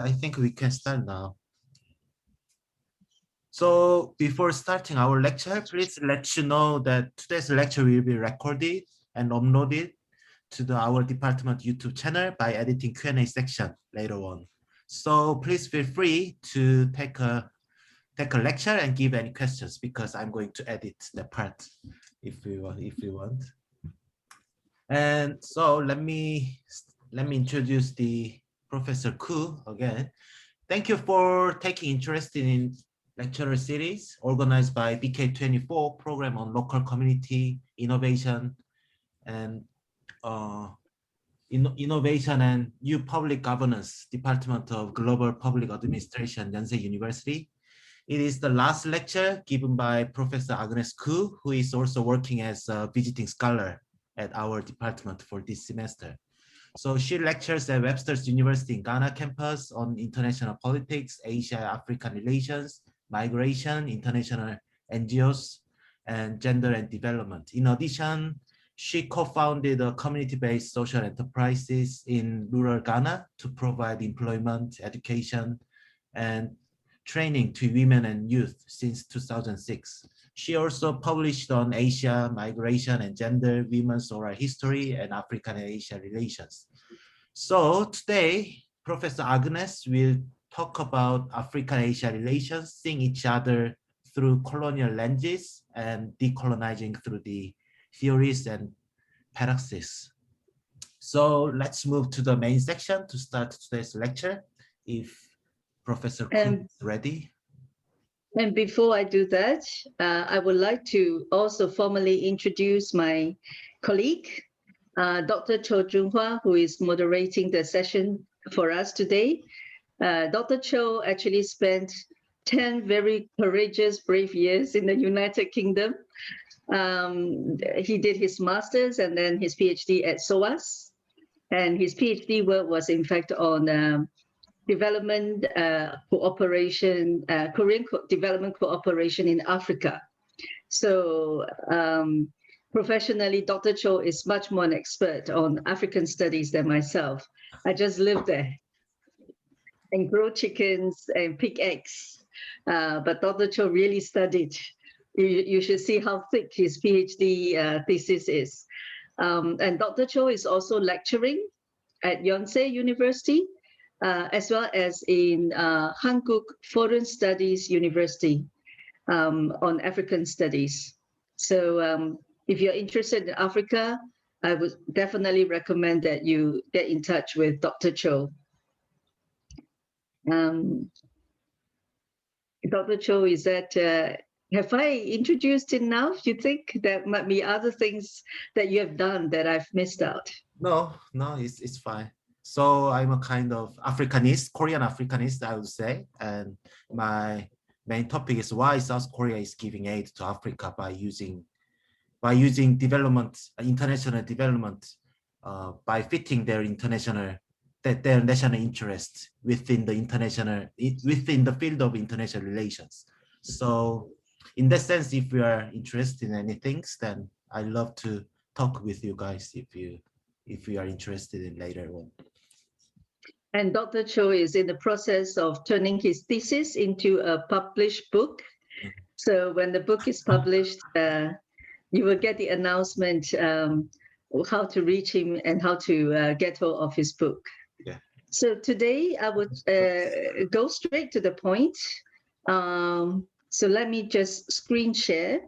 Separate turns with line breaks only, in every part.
I think we can start now. So before starting our lecture, please let you know that today's lecture will be recorded and uploaded to our department YouTube channel by editing Q&A section later on. So please feel free to take a lecture and give any questions because I'm going to edit the part if you want. And so let me introduce the Professor Khoo again. Thank you for taking interest in lecturer series organized by BK24 program on local community innovation and innovation and new public governance, Department of Global Public Administration, Yonsei University. It is the last lecture given by Professor Agnes Khoo, who is also working as a visiting scholar at our department for this semester. So she lectures at Webster's University in Ghana campus on international politics, Asia-African relations, migration, international NGOs, and gender and development. In addition, she co-founded a community-based social enterprises in rural Ghana to provide employment, education, and training to women and youth since 2006. She also published on Asia, migration and gender, women's oral history, and African and Asian relations. So today, Professor Agnes will talk about African-Asia relations, seeing each other through colonial lenses and decolonizing through the theories and praxis. So let's move to the main section to start today's lecture. If Professor Khoo is ready.
And before I do that, I would like to also formally introduce my colleague, Dr. Cho Junhua, who is moderating the session for us today. Dr. Cho actually spent 10 very courageous, brave years in the United Kingdom. He did his master's and then his PhD at SOAS. And his PhD work was in fact on development cooperation, Korean development cooperation in Africa. So professionally, Dr. Cho is much more an expert on African studies than myself. I just lived there and grow chickens and pick eggs. But Dr. Cho really studied. You should see how thick his PhD thesis is. And Dr. Cho is also lecturing at Yonsei University, as well as in Hankuk Foreign Studies University on African studies. So if you're interested in Africa, I would definitely recommend that you get in touch with Dr. Cho. Dr. Cho, is that, have I introduced enough? You think there might be other things that you have done that I've missed out?
No, it's fine. So I'm a kind of Africanist, Korean Africanist, I would say. And my main topic is why South Korea is giving aid to Africa by using development, international development, by fitting their national interest within the field of international relations. So in that sense, if you are interested in anything, then I love to talk with you guys if you are interested in later on.
And Dr. Cho is in the process of turning his thesis into a published book. So when the book is published, you will get the announcement how to reach him and how to get hold of his book.
Yeah.
So today I would go straight to the point. So let me just screen share.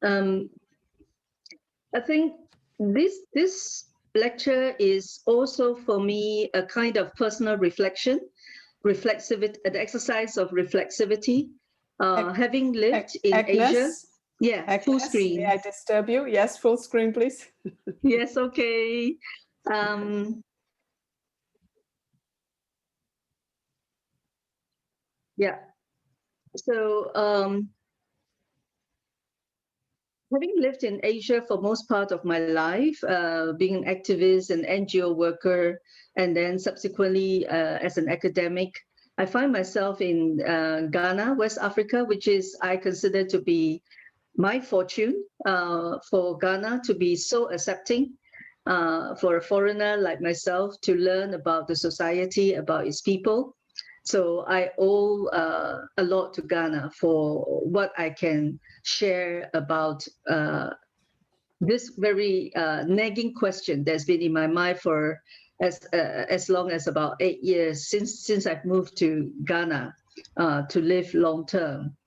I think this lecture is also for me a kind of personal reflection, reflexivity, an exercise of reflexivity. Having lived in
Agnes?
Asia, yeah,
Agnes,
full screen.
May I disturb you? Yes, full screen, please.
Yes, okay. Yeah. So having lived in Asia for most part of my life, being an activist and NGO worker, and then subsequently as an academic, I find myself in Ghana, West Africa, which is I consider to be my fortune for Ghana to be so accepting for a foreigner like myself to learn about the society, about its people. So I owe a lot to Ghana for what I can share about this very nagging question that's been in my mind for as long as about 8 years since I've moved to Ghana to live long term.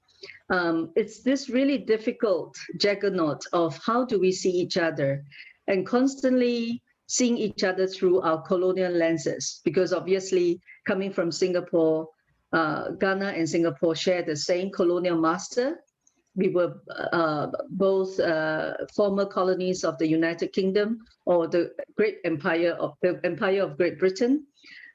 It's this really difficult juggernaut of how do we see each other and constantly seeing each other through our colonial lenses, because obviously coming from Singapore, Ghana and Singapore share the same colonial master. We were both former colonies of the United Kingdom or the Empire of Great Britain.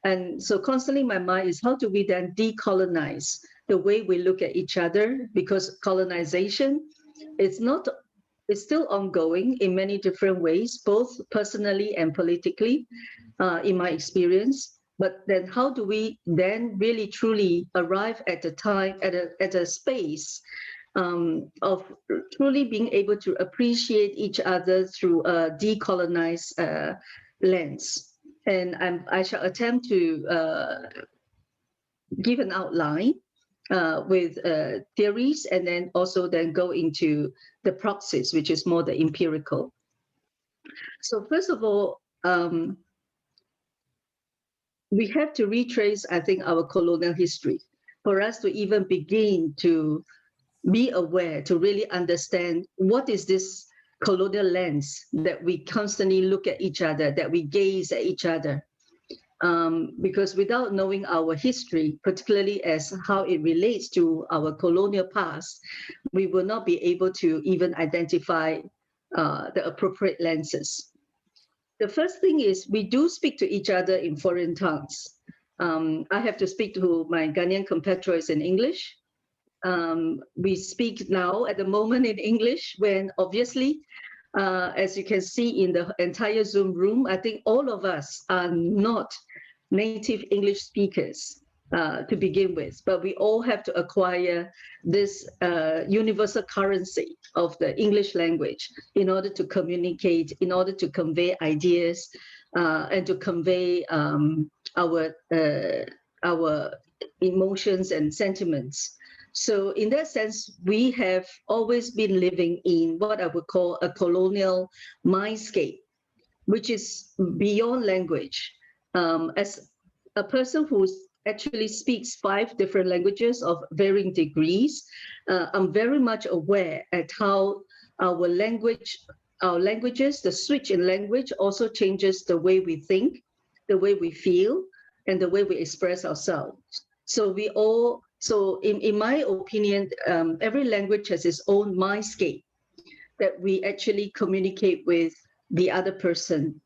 And so constantly my mind is how do we then decolonize the way we look at each other, because colonization is still ongoing in many different ways, both personally and politically, in my experience. But then how do we then really truly arrive at a time, at a space of truly being able to appreciate each other through a decolonized lens? And I shall attempt to give an outline with theories, and then also then go into the praxis, which is more the empirical. So first of all, we have to retrace, I think, our colonial history for us to even begin to be aware, to really understand what is this colonial lens that we constantly look at each other, that we gaze at each other. Because without knowing our history, particularly as how it relates to our colonial past, we will not be able to even identify the appropriate lenses. The first thing is we do speak to each other in foreign tongues. I have to speak to my Ghanaian compatriots in English. We speak now at the moment in English when obviously, as you can see in the entire Zoom room, I think all of us are not native English speakers to begin with, but we all have to acquire this universal currency of the English language in order to communicate, in order to convey ideas, and to convey our emotions and sentiments. So in that sense, we have always been living in what I would call a colonial mindscape, which is beyond language. As a person who actually speaks 5 different languages of varying degrees, I'm very much aware at how our languages, the switch in language also changes the way we think, the way we feel, and the way we express ourselves. So in my opinion, every language has its own mindscape that we actually communicate with the other person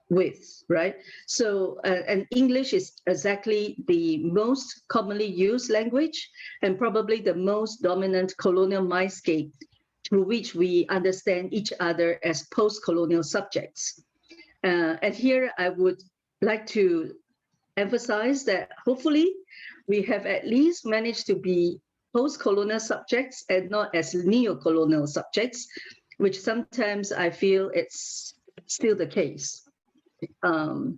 with, right? So, and English is exactly the most commonly used language and probably the most dominant colonial mindscape through which we understand each other as post-colonial subjects. And here I would like to emphasize that hopefully we have at least managed to be post-colonial subjects and not as neo-colonial subjects, which sometimes I feel it's still the case in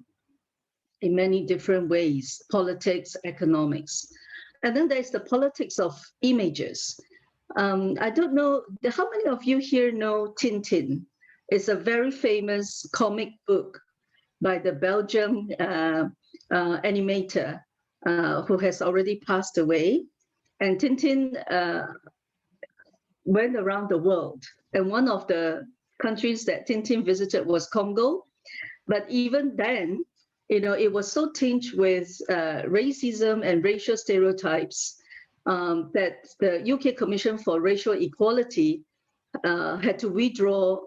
many different ways, politics, economics. And then there's the politics of images. I don't know, how many of you here know Tintin? It's a very famous comic book by the Belgian animator who has already passed away. And Tintin went around the world. And one of the countries that Tintin visited was Congo. But even then, you know, it was so tinged with racism and racial stereotypes that the UK Commission for Racial Equality had to withdraw,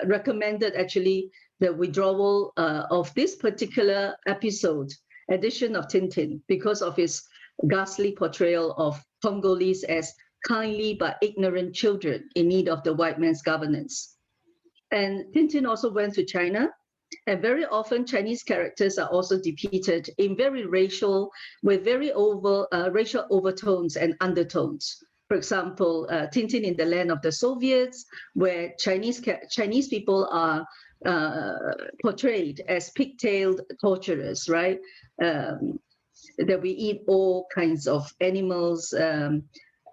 recommended actually the withdrawal of this particular edition of Tintin, because of his ghastly portrayal of Congolese as kindly but ignorant children in need of the white man's governance. And Tintin also went to China, And very often Chinese characters are also depicted in very racial, with very racial overtones and undertones. For example, Tintin in the Land of the Soviets, where Chinese people are portrayed as pigtailed torturers, right? That we eat all kinds of animals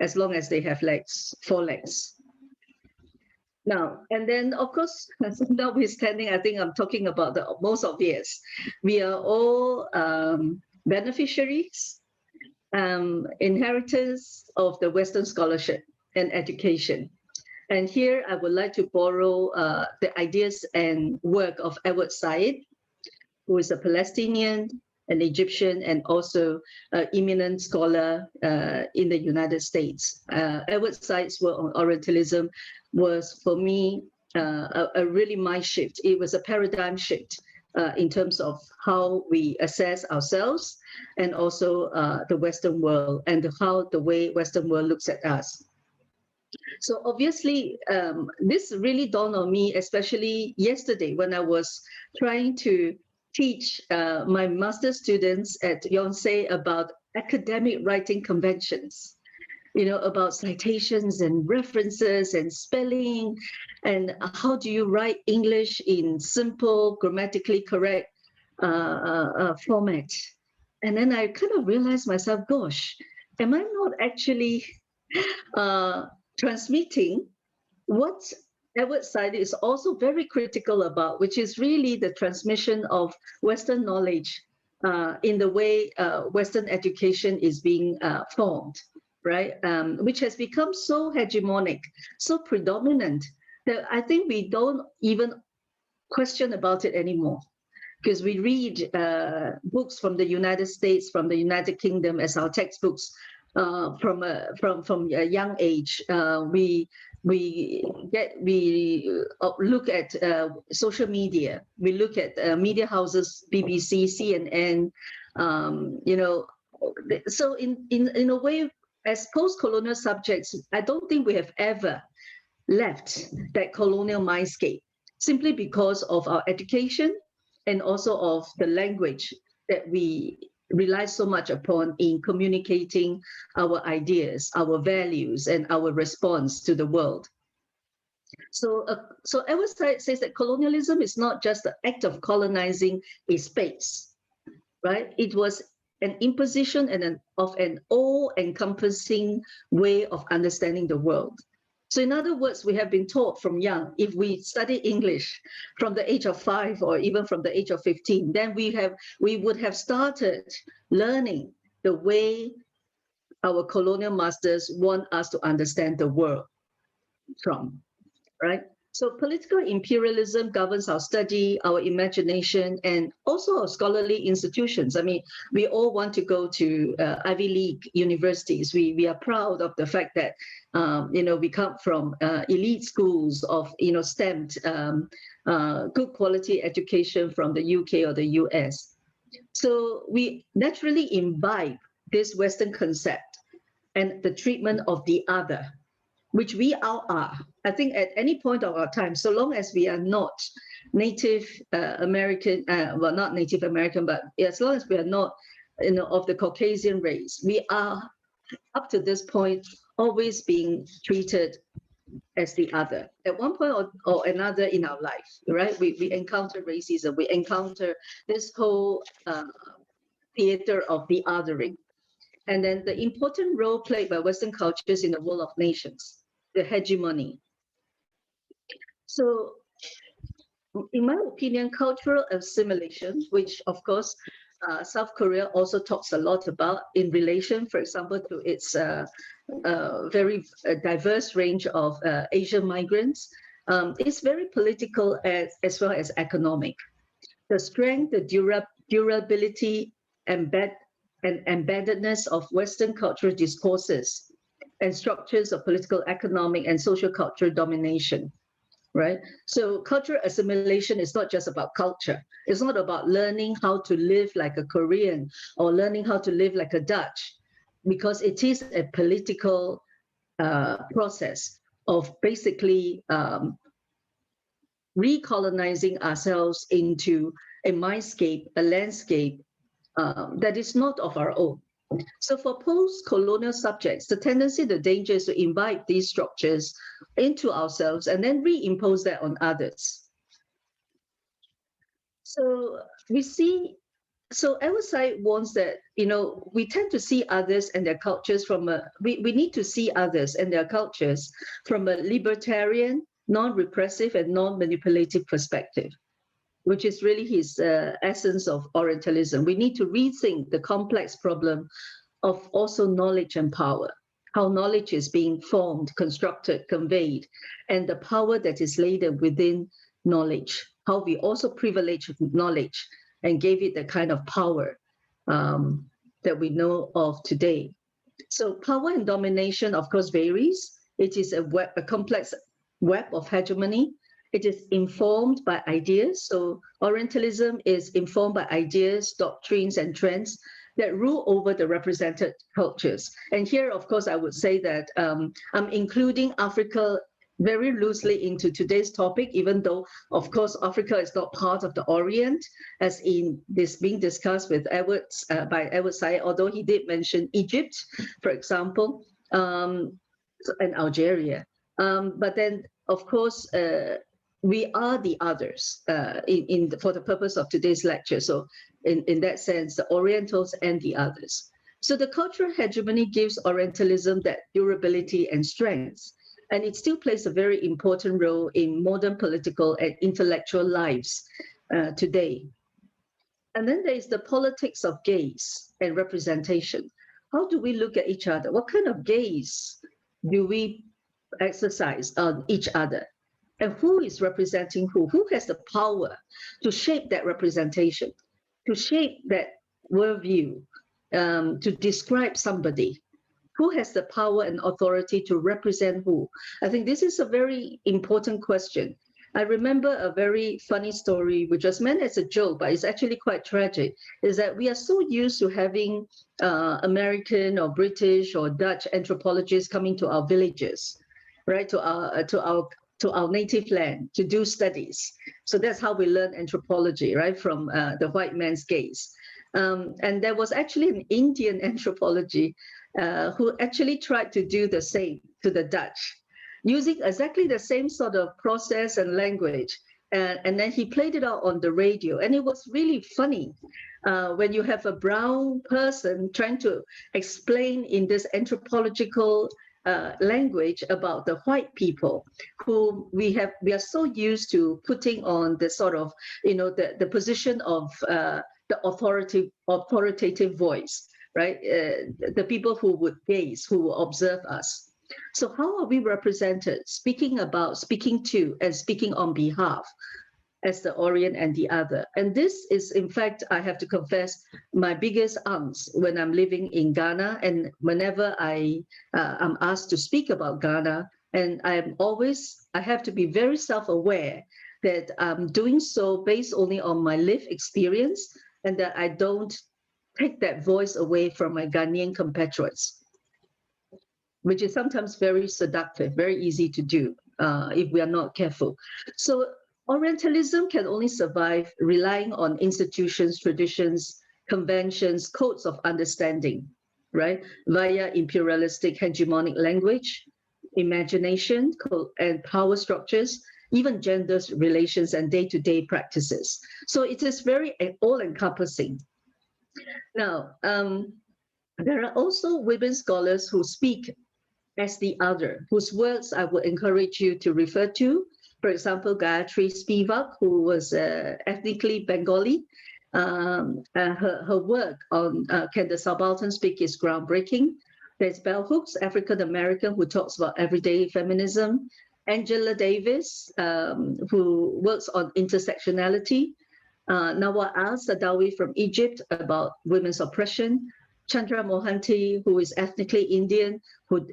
as long as they have legs, 4 legs. Now, and then of course, notwithstanding, I think I'm talking about the most obvious. We are all beneficiaries, inheritors of the Western scholarship and education. And here I would like to borrow the ideas and work of Edward Said, who is a Palestinian, an Egyptian, and also an eminent scholar in the United States. Edward Said's work on Orientalism was, for me, a really mind shift. It was a paradigm shift in terms of how we assess ourselves and also the Western world and how the way Western world looks at us. So obviously, this really dawned on me, especially yesterday when I was trying to teach my master's students at Yonsei about academic writing conventions, about citations and references and spelling, and how do you write English in simple, grammatically correct format. And then I kind of realized myself, gosh, am I not actually transmitting what Edward Said is also very critical about, which is really the transmission of Western knowledge in the way Western education is being formed, right? Which has become so hegemonic, so predominant, that I think we don't even question about it anymore. Because we read books from the United States, from the United Kingdom as our textbooks from a young age. We look at social media. We look at media houses, BBC, CNN. So in a way, as post-colonial subjects, I don't think we have ever left that colonial mindscape, simply because of our education and also of the language that we rely so much upon in communicating our ideas, our values, and our response to the world. So Edward Said says that colonialism is not just the act of colonizing a space, right? It was an imposition of an all-encompassing way of understanding the world. So in other words, we have been taught from young, if we study English from the age of 5 or even from the age of 15, then we would have started learning the way our colonial masters want us to understand the world from, right? So political imperialism governs our study, our imagination, and also our scholarly institutions. I mean, we all want to go to Ivy League universities. We are proud of the fact that, we come from elite schools of, STEM, good quality education from the UK or the US. So we naturally imbibe this Western concept and the treatment of the other, which we all are. I think at any point of our time, so long as we are not Native American, well, not Native American, but as long as we are not, of the Caucasian race, we are, up to this point, always being treated as the other. At one point or another in our life, right? We encounter racism, we encounter this whole theater of the othering. And then the important role played by Western cultures in the world of nations, the hegemony. So in my opinion, cultural assimilation, which of course South Korea also talks a lot about in relation, for example, to its very diverse range of Asian migrants, is very political as well as economic. The strength, the durability, and embeddedness of Western cultural discourses and structures of political, economic, and social cultural domination, right? So cultural assimilation is not just about culture. It's not about learning how to live like a Korean or learning how to live like a Dutch, because it is a political process of basically recolonizing ourselves into a mindscape, a landscape that is not of our own. So for post-colonial subjects, the tendency, the danger is to invite these structures into ourselves and then reimpose that on others. So we see, so Edward Said warns that, we tend to see others and their cultures we need to see others and their cultures from a libertarian, non-repressive and non-manipulative perspective, which is really his essence of Orientalism. We need to rethink the complex problem of also knowledge and power, how knowledge is being formed, constructed, conveyed, and the power that is laden within knowledge, how we also privilege knowledge and gave it the kind of power that we know of today. So power and domination, of course, varies. It is a complex web of hegemony. It is informed by ideas. So Orientalism is informed by ideas, doctrines, and trends that rule over the represented cultures. And here, of course, I would say that I'm including Africa very loosely into today's topic, even though, of course, Africa is not part of the Orient, as in this being discussed with by Edward Said, although he did mention Egypt, for example, and Algeria. But then, of course, we are the others for the purpose of today's lecture. So in that sense, the Orientals and the others. So the cultural hegemony gives Orientalism that durability and strength. And it still plays a very important role in modern political and intellectual lives today. And then there is the politics of gaze and representation. How do we look at each other? What kind of gaze do we exercise on each other? And who is representing who? Who has the power to shape that representation, to shape that worldview, to describe somebody? Who has the power and authority to represent who? I think this is a very important question. I remember a very funny story, which was meant as a joke, but it's actually quite tragic, is that we are so used to having American or British or Dutch anthropologists coming to our villages, right, to our native land to do studies. So that's how we learn anthropology, right, from the white man's gaze. And there was actually an Indian anthropology who actually tried to do the same to the Dutch, using exactly the same sort of process and language. And then he played it out on the radio. And it was really funny when you have a brown person trying to explain in this anthropological language about the white people who we are so used to putting on the sort of, the position of the authoritative voice, right? The people who would gaze, who will observe us. So how are we represented, speaking to, and speaking on behalf as the Orient and the other? And this is, in fact, I have to confess, my biggest angst when I'm living in Ghana, and whenever I'm asked to speak about Ghana, and I have to be very self-aware that I'm doing so based only on my lived experience, and that I don't take that voice away from my Ghanaian compatriots, which is sometimes very seductive, very easy to do if we are not careful. So Orientalism can only survive relying on institutions, traditions, conventions, codes of understanding, right? Via imperialistic hegemonic language, imagination, and power structures, even gender relations and day-to-day practices. So it is very all-encompassing. Now, there are also women scholars who speak as the other, whose works I would encourage you to refer to. For example, Gayatri Spivak, who was ethnically Bengali. Her work on Can the Subaltern Speak is groundbreaking. There's Bell Hooks, African-American, who talks about everyday feminism. Angela Davis, who works on intersectionality. Nawal Sadawi from Egypt about women's oppression. Chandra Mohanty, who is ethnically Indian, who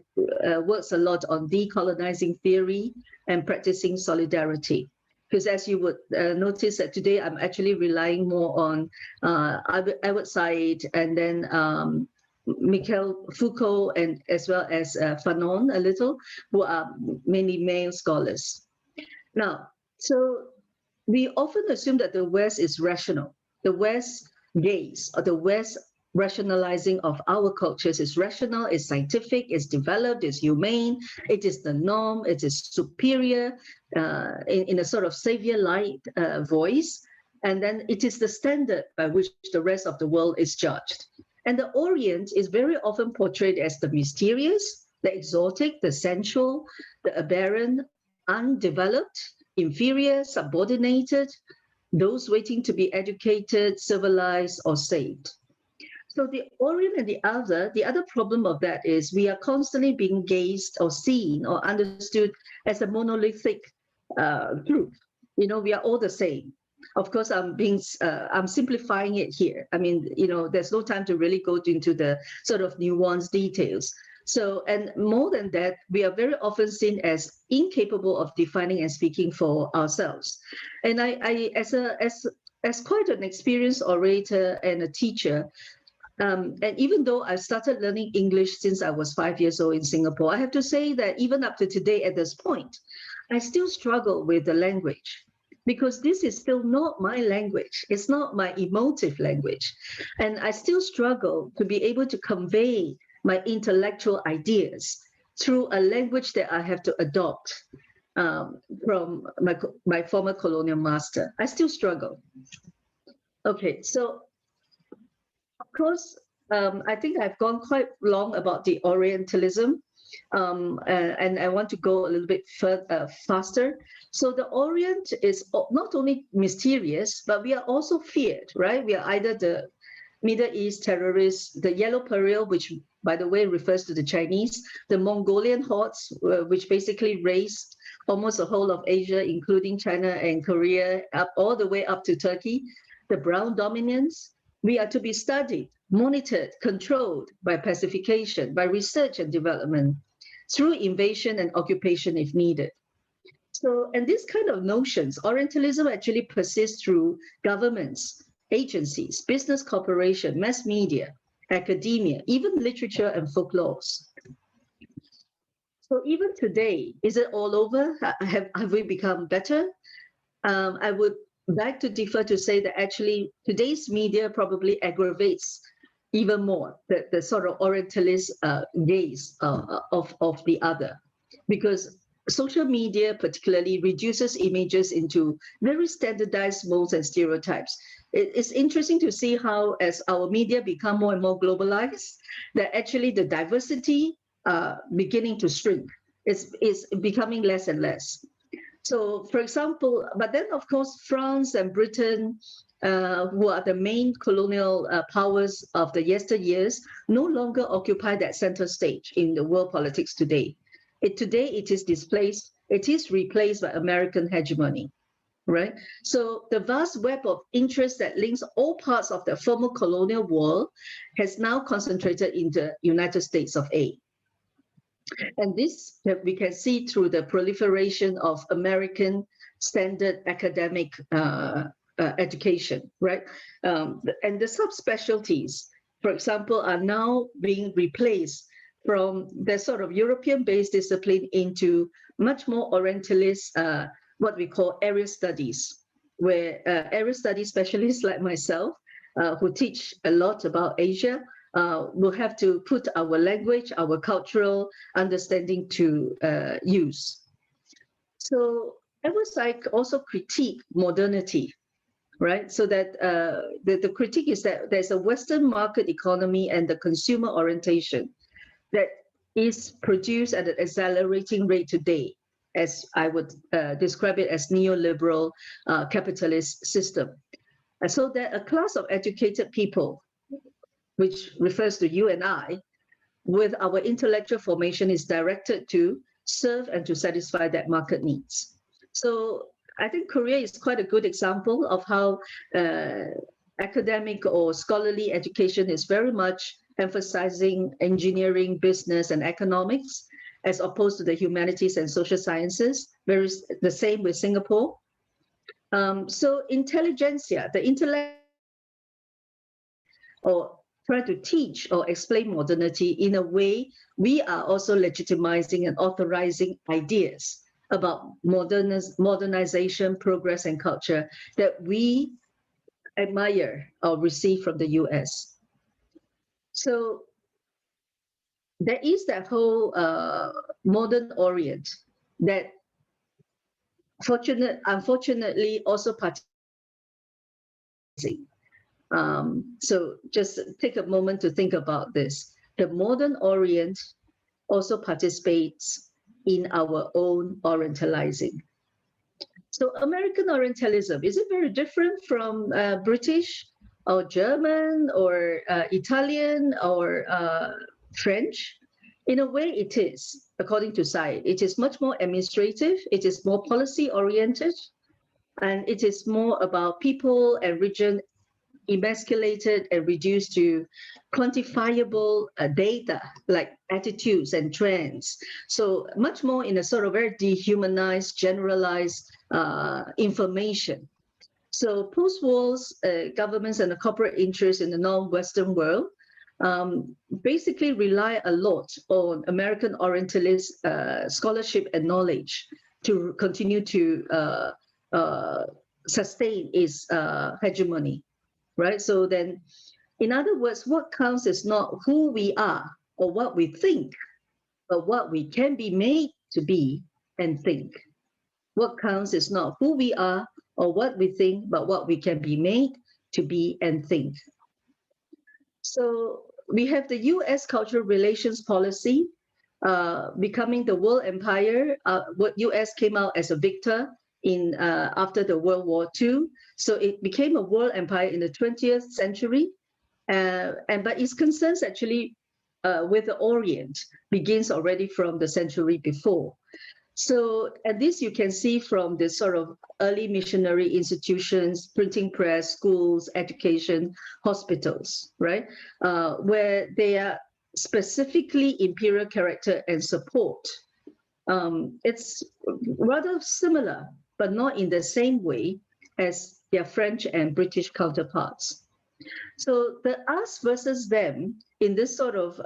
works a lot on decolonizing theory and practicing solidarity. Because as you would notice that today, I'm actually relying more on Edward Said and then Michel Foucault, and as well as Fanon a little, who are mainly male scholars. Now, so we often assume that the West is rational. The West gaze or the West rationalizing of our cultures is rational, is scientific, is developed, is humane, it is the norm, it is superior in a sort of savior-like voice. And then it is the standard by which the rest of the world is judged. And the Orient is very often portrayed as the mysterious, the exotic, the sensual, the aberrant, undeveloped, inferior, subordinated, those waiting to be educated, civilized, or saved. So the Orient and the other problem of that is we are constantly being gazed or seen or understood as a monolithic group. You know, we are all the same. Of course, I'm simplifying it here. I mean, you know, there's no time to really go into the sort of nuanced details. So, and more than that, we are very often seen as incapable of defining and speaking for ourselves. And I as quite an experienced orator and a teacher, and even though I started learning English since I was 5 years old in Singapore, I have to say that even up to today at this point, I still struggle with the language because this is still not my language. It's not my emotive language. And I still struggle to be able to convey my intellectual ideas through a language that I have to adopt from my former colonial master. I still struggle. Okay, so of course, I think I've gone quite long about the Orientalism, and I want to go a little bit faster. So the Orient is not only mysterious, but we are also feared, right? We are either the Middle East terrorists, the Yellow Peril, which, by the way, refers to the Chinese, the Mongolian hordes, which basically raised almost the whole of Asia, including China and Korea, all the way up to Turkey, the Brown dominance. We are to be studied, monitored, controlled by pacification, by research and development, through invasion and occupation if needed. So, and these kind of notions, Orientalism actually persists through governments, agencies, business corporation, mass media, academia, even literature and folklores. So even today, is it all over? Have we become better? I would like to differ to say that actually today's media probably aggravates even more the sort of Orientalist gaze of the other, because social media particularly reduces images into very standardized molds and stereotypes. It's interesting to see how as our media become more and more globalized, that actually the diversity beginning to shrink. It's becoming less and less. So, for example, but then, of course, France and Britain, who are the main colonial powers of the yesteryears, no longer occupy that center stage in the world politics today. Today, it is displaced, it is replaced by American hegemony, right? So the vast web of interest that links all parts of the former colonial world has now concentrated in the United States of A. And this we can see through the proliferation of American standard academic education, right? And the subspecialties, for example, are now being replaced from the sort of European-based discipline into much more Orientalist, what we call area studies, where area studies specialists like myself, who teach a lot about Asia, will have to put our language, our cultural understanding to use. So I was like also critique modernity, right? So that the critique is that there's a Western market economy and the consumer orientation that is produced at an accelerating rate today, as I would describe it as neoliberal capitalist system. So that a class of educated people, which refers to you and I, with our intellectual formation is directed to serve and to satisfy that market needs. So I think Korea is quite a good example of how academic or scholarly education is very much emphasizing engineering, business, and economics, as opposed to the humanities and social sciences. The same with Singapore. So intelligentsia, the intellect, or try to teach or explain modernity in a way we are also legitimizing and authorizing ideas about modernization, progress, and culture that we admire or receive from the US. So there is that whole modern Orient that unfortunately also participates. So just take a moment to think about this. The modern Orient also participates in our own Orientalizing. So American Orientalism, is it very different from British or German or Italian or French? In a way it is, according to Said. It is much more administrative, it is more policy oriented, and it is more about people and region emasculated and reduced to quantifiable data like attitudes and trends. So much more in a sort of very dehumanized, generalized information. So post-wars governments and the corporate interests in the non-Western world basically rely a lot on American Orientalist scholarship and knowledge to continue to sustain its hegemony. Right? So then, in other words, what counts is not who we are or what we think, but what we can be made to be and think. What counts is not who we are or what we think, but what we can be made to be and think. So we have the US cultural relations policy becoming the world empire. What US came out as a victor in after the World War II. So it became a world empire in the 20th century. But its concerns actually with the Orient begins already from the century before. So, and this you can see from the sort of early missionary institutions, printing press, schools, education, hospitals, right? Where they are specifically imperial character and support. It's rather similar, but not in the same way as their French and British counterparts. So the us versus them in this sort of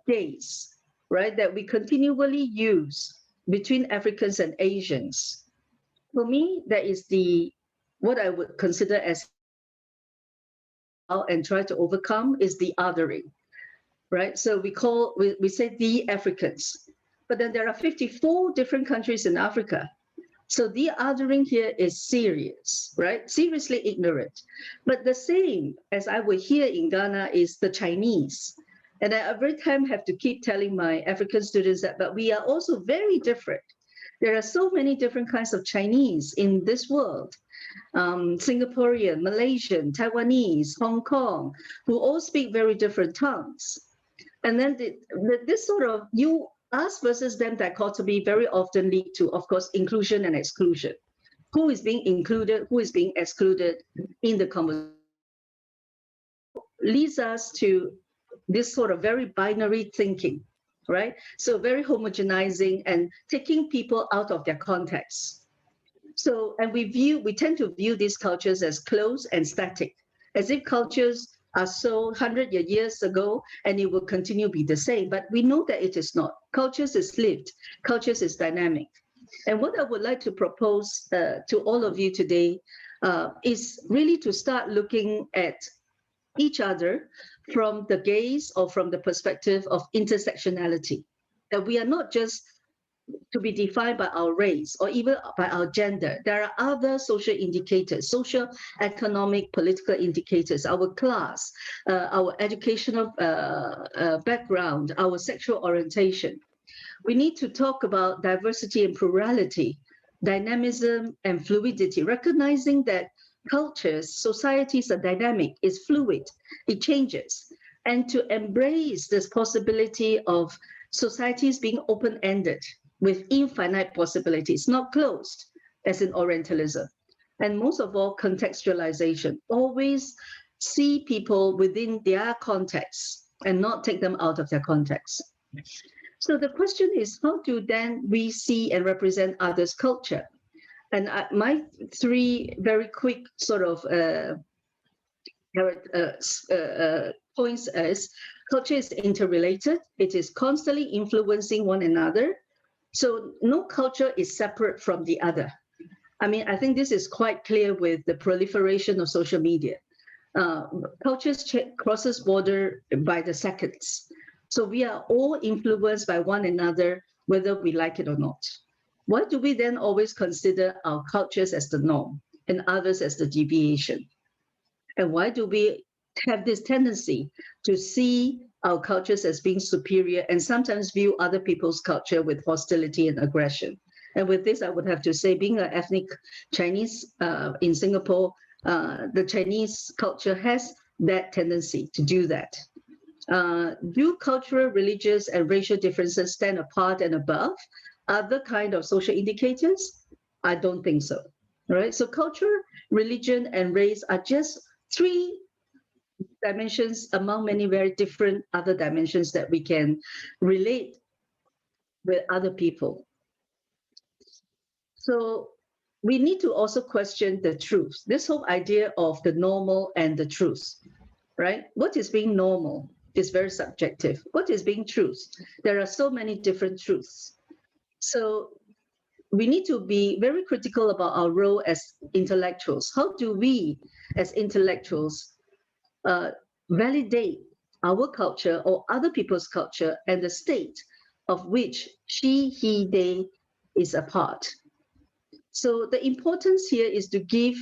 gaze, right, that we continually use between Africans and Asians, for me, that is what I would consider as and try to overcome is the othering, right? So we say the Africans, but then there are 54 different countries in Africa. So the othering here is serious, right? Seriously ignorant. But the same as I would hear in Ghana is the Chinese. And I every time have to keep telling my African students that, but we are also very different. There are so many different kinds of Chinese in this world. Singaporean, Malaysian, Taiwanese, Hong Kong, who all speak very different tongues. And then this sort of us versus them dichotomy very often lead to, of course, inclusion and exclusion. Who is being included, who is being excluded in the conversation leads us to this sort of very binary thinking, right? So very homogenizing and taking people out of their context. So, and we tend to view these cultures as closed and static, as if cultures are so 100 years ago and it will continue to be the same. But we know that it is not. Cultures is lived, cultures is dynamic. And what I would like to propose to all of you today is really to start looking at each other from the gaze or from the perspective of intersectionality. That we are not just to be defined by our race or even by our gender. There are other social indicators, social, economic, political indicators, our class, our educational background, our sexual orientation. We need to talk about diversity and plurality, dynamism and fluidity, recognizing that cultures, societies are dynamic, it's fluid, it changes. And to embrace this possibility of societies being open-ended, with infinite possibilities, not closed, as in Orientalism. And most of all, contextualization. Always see people within their context and not take them out of their context. So the question is, how do then we see and represent others' culture? And my three very quick sort of points is, culture is interrelated. It is constantly influencing one another. So no culture is separate from the other. I mean, I think this is quite clear with the proliferation of social media. Cultures crosses border by the seconds. So we are all influenced by one another, whether we like it or not. Why do we then always consider our cultures as the norm and others as the deviation? And why do we have this tendency to see our cultures as being superior and sometimes view other people's culture with hostility and aggression? And with this, I would have to say, being an ethnic Chinese in Singapore, the Chinese culture has that tendency to do that. Do cultural, religious, and racial differences stand apart and above other kind of social indicators? I don't think so. Right? So culture, religion, and race are just three dimensions among many very different other dimensions that we can relate with other people. So we need to also question the truth. This whole idea of the normal and the truth, right? What is being normal is very subjective. What is being truth? There are so many different truths. So we need to be very critical about our role as intellectuals. How do we, as intellectuals, validate our culture or other people's culture and the state of which she, he, they is a part? So the importance here is to give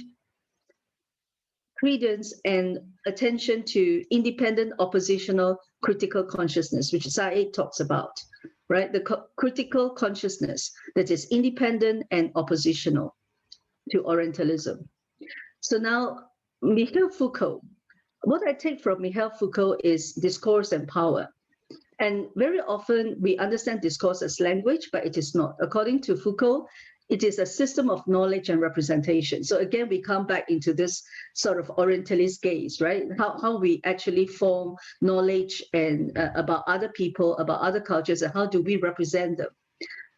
credence and attention to independent oppositional critical consciousness, which Said talks about, right? The critical consciousness that is independent and oppositional to Orientalism. So now, Michel Foucault, what I take from Michel Foucault is discourse and power. And very often we understand discourse as language, but it is not. According to Foucault, it is a system of knowledge and representation. So again, we come back into this sort of Orientalist gaze, right? How we actually form knowledge and about other people, about other cultures, and how do we represent them?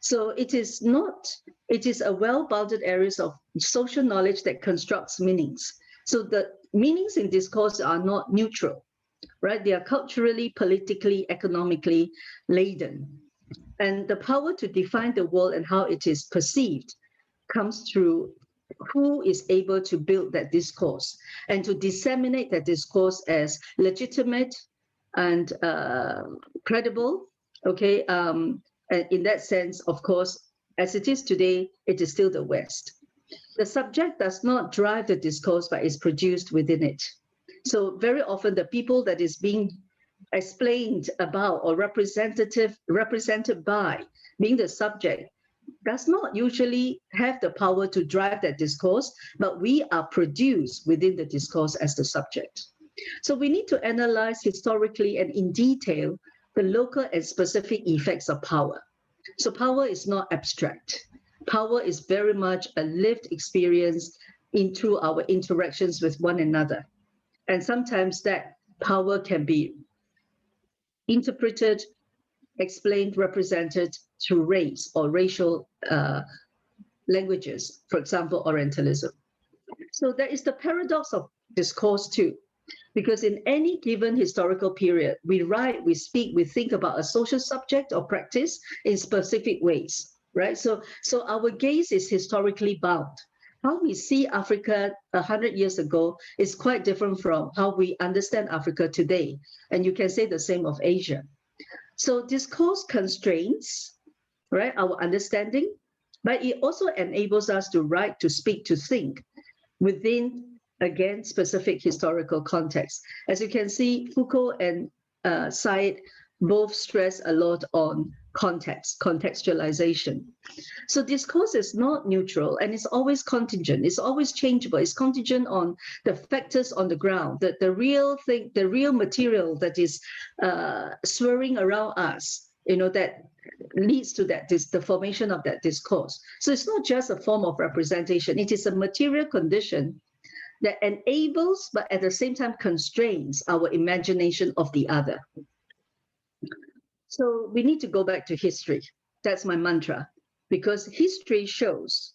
So it is a well-bounded areas of social knowledge that constructs meanings. So the meanings in discourse are not neutral, right? They are culturally, politically, economically laden. And the power to define the world and how it is perceived comes through who is able to build that discourse and to disseminate that discourse as legitimate and credible, okay? And in that sense, of course, as it is today, it is still the West. The subject does not drive the discourse, but is produced within it. So very often the people that is being explained about or represented by being the subject does not usually have the power to drive that discourse, but we are produced within the discourse as the subject. So we need to analyze historically and in detail the local and specific effects of power. So power is not abstract. Power is very much a lived experience through our interactions with one another. And sometimes that power can be interpreted, explained, represented through race or racial languages, for example, Orientalism. So there is the paradox of discourse too, because in any given historical period, we write, we speak, we think about a social subject or practice in specific ways, right? So our gaze is historically bound. How we see Africa 100 years ago is quite different from how we understand Africa today. And you can say the same of Asia. So discourse constrains, right, our understanding, but it also enables us to write, to speak, to think within, again, specific historical context. As you can see, Foucault and Said both stress a lot on context, contextualization. So discourse is not neutral and it's always contingent, it's always changeable, it's contingent on the factors on the ground, the real thing, the real material that is swirling around us, that leads to the formation of that discourse. So it's not just a form of representation, it is a material condition that enables, but at the same time constrains our imagination of the other. So we need to go back to history. That's my mantra, because history shows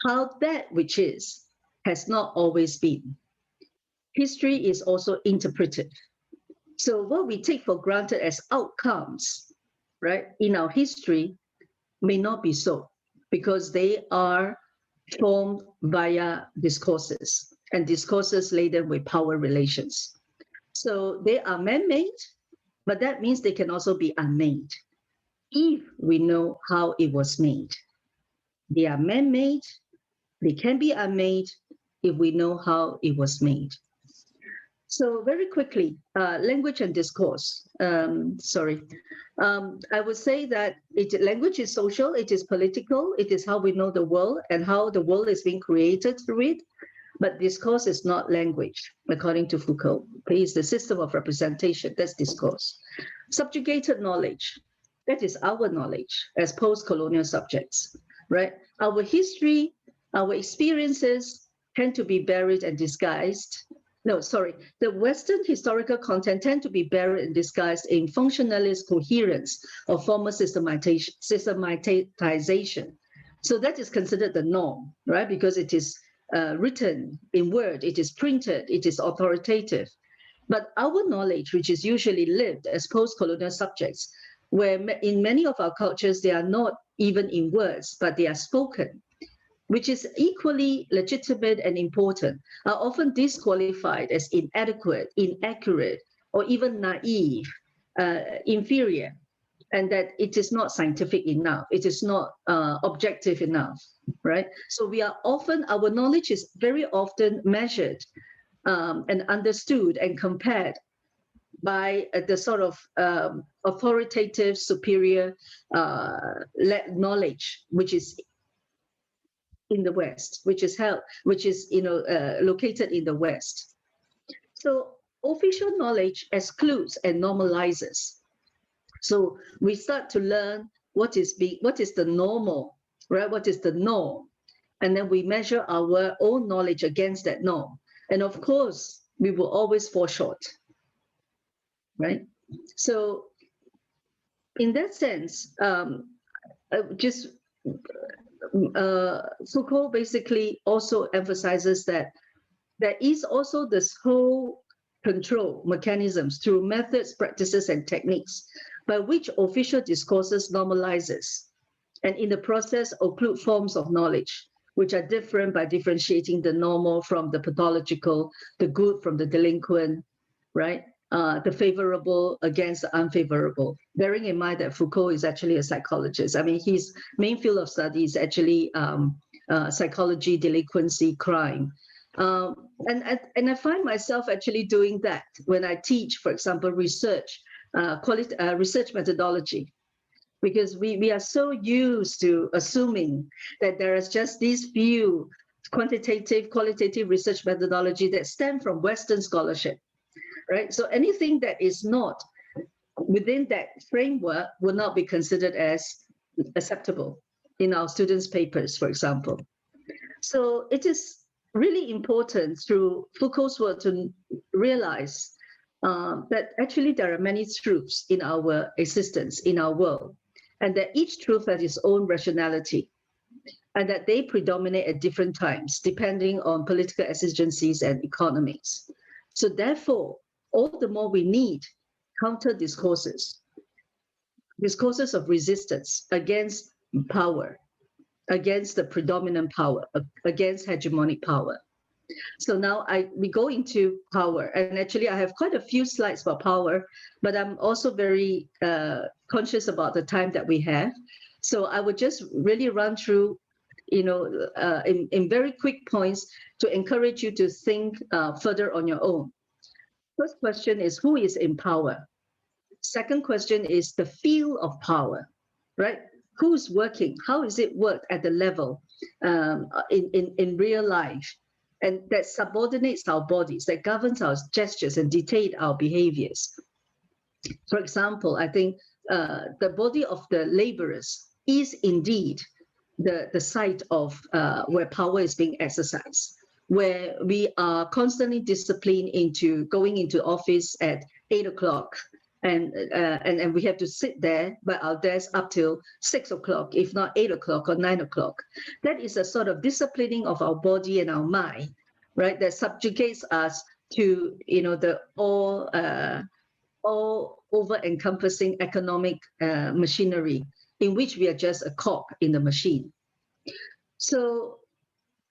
how that which is has not always been. History is also interpreted. So what we take for granted as outcomes, right, in our history, may not be so, because they are formed via discourses, and discourses laden with power relations. So they are man-made, but that means they can also be unmade if we know how it was made. They are man-made, they can be unmade if we know how it was made. So very quickly, language and discourse. I would say that language is social, it is political, it is how we know the world and how the world is being created through it. But discourse is not language, according to Foucault. It is the system of representation, that's discourse. Subjugated knowledge, that is our knowledge as post-colonial subjects, right? Our history, our experiences tend to be buried and disguised. No, sorry, the Western historical content tend to be buried and disguised in functionalist coherence or formal systematization. So that is considered the norm, right? Because it is written in word, it is printed, it is authoritative. But our knowledge, which is usually lived as post-colonial subjects, where in many of our cultures, they are not even in words, but they are spoken, which is equally legitimate and important, are often disqualified as inadequate, inaccurate, or even naive, inferior, and that it is not scientific enough, it is not objective enough, right? So our knowledge is very often measured and understood and compared by the sort of authoritative, superior knowledge, which is in the West, which is located in the West. So official knowledge excludes and normalizes. So we start to learn what is the normal, right? What is the norm? And then we measure our own knowledge against that norm. And of course, we will always fall short, right? So in that sense, Foucault basically also emphasizes that there is also this whole control mechanisms through methods, practices, and techniques by which official discourses normalizes, and in the process occlude forms of knowledge, which are different by differentiating the normal from the pathological, the good from the delinquent, right? The favorable against the unfavorable, bearing in mind that Foucault is actually a psychologist. I mean, his main field of study is actually psychology, delinquency, crime. And I find myself actually doing that when I teach, for example, research methodology, because we are so used to assuming that there is just these few qualitative research methodology that stem from Western scholarship. Right? So anything that is not within that framework will not be considered as acceptable in our students' papers, for example. So it is really important through Foucault's work to realize that actually there are many truths in our existence, in our world, and that each truth has its own rationality, and that they predominate at different times, depending on political exigencies and economies. So therefore, all the more we need counter discourses of resistance against power, against the predominant power, against hegemonic power. So now we go into power, and actually I have quite a few slides about power, but I'm also very conscious about the time that we have. So I would just really run through, in very quick points to encourage you to think further on your own. First question is, who is in power? Second question is the field of power, right? Who's working? How is it worked at the level in real life? And that subordinates our bodies, that governs our gestures and dictate our behaviors. For example, I think the body of the laborers is indeed the site of where power is being exercised, where we are constantly disciplined into going into office at 8 o'clock, and we have to sit there by our desk up till 6 o'clock, if not 8 o'clock or 9 o'clock. That is a sort of disciplining of our body and our mind, right? That subjugates us to, the all over-encompassing economic machinery in which we are just a cog in the machine. So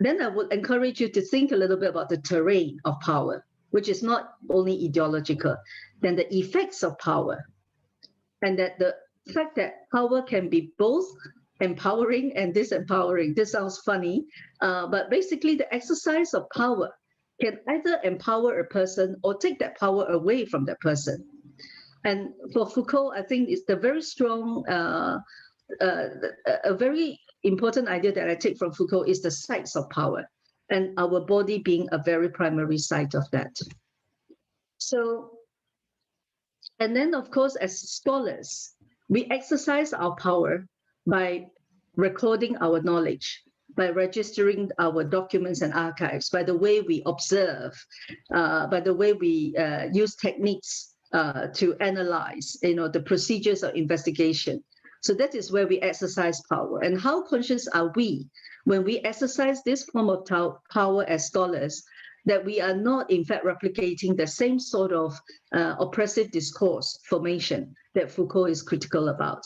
then I would encourage you to think a little bit about the terrain of power, which is not only ideological, then the effects of power, and that the fact that power can be both empowering and disempowering. This sounds funny, but basically the exercise of power can either empower a person or take that power away from that person. And for Foucault, I think it's the very strong, a very important idea that I take from Foucault is the sites of power, and our body being a very primary site of that. So, and then of course, as scholars, we exercise our power by recording our knowledge, by registering our documents and archives, by the way we observe, by the way we use techniques to analyze, the procedures of investigation. So that is where we exercise power. And how conscious are we when we exercise this form of power as scholars, that we are not in fact replicating the same sort of oppressive discourse formation that Foucault is critical about?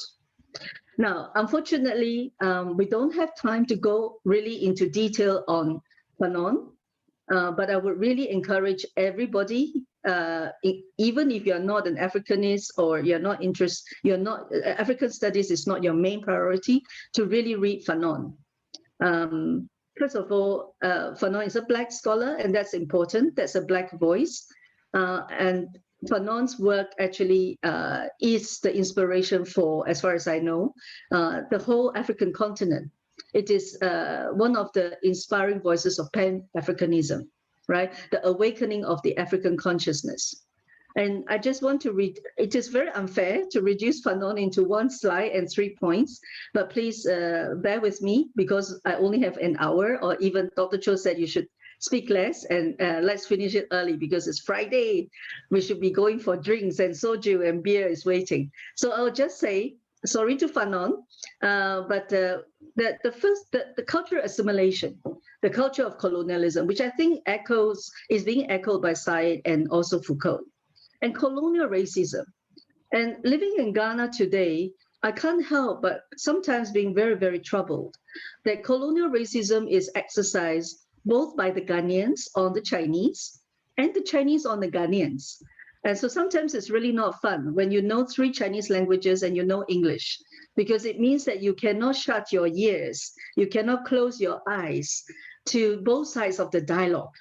Now, unfortunately, we don't have time to go really into detail on Fanon, but I would really encourage everybody, even if you're not an Africanist or you're not African studies is not your main priority, to really read Fanon. First of all, Fanon is a Black scholar, and that's important. That's a Black voice. And Fanon's work actually is the inspiration for, as far as I know, the whole African continent. It is one of the inspiring voices of Pan-Africanism, right? The awakening of the African consciousness. And I just want to read, it is very unfair to reduce Fanon into one slide and 3 points, but please bear with me because I only have an hour, or even Dr. Cho said you should speak less, and let's finish it early because it's Friday. We should be going for drinks, and soju and beer is waiting. So I'll just say, sorry to Fanon, but the cultural assimilation, the culture of colonialism, which I think is being echoed by Said and also Foucault, and colonial racism. And living in Ghana today, I can't help but sometimes being very, very troubled that colonial racism is exercised both by the Ghanaians on the Chinese and the Chinese on the Ghanaians. And so sometimes it's really not fun when you know 3 Chinese languages and you know English, because it means that you cannot shut your ears, you cannot close your eyes to both sides of the dialogue.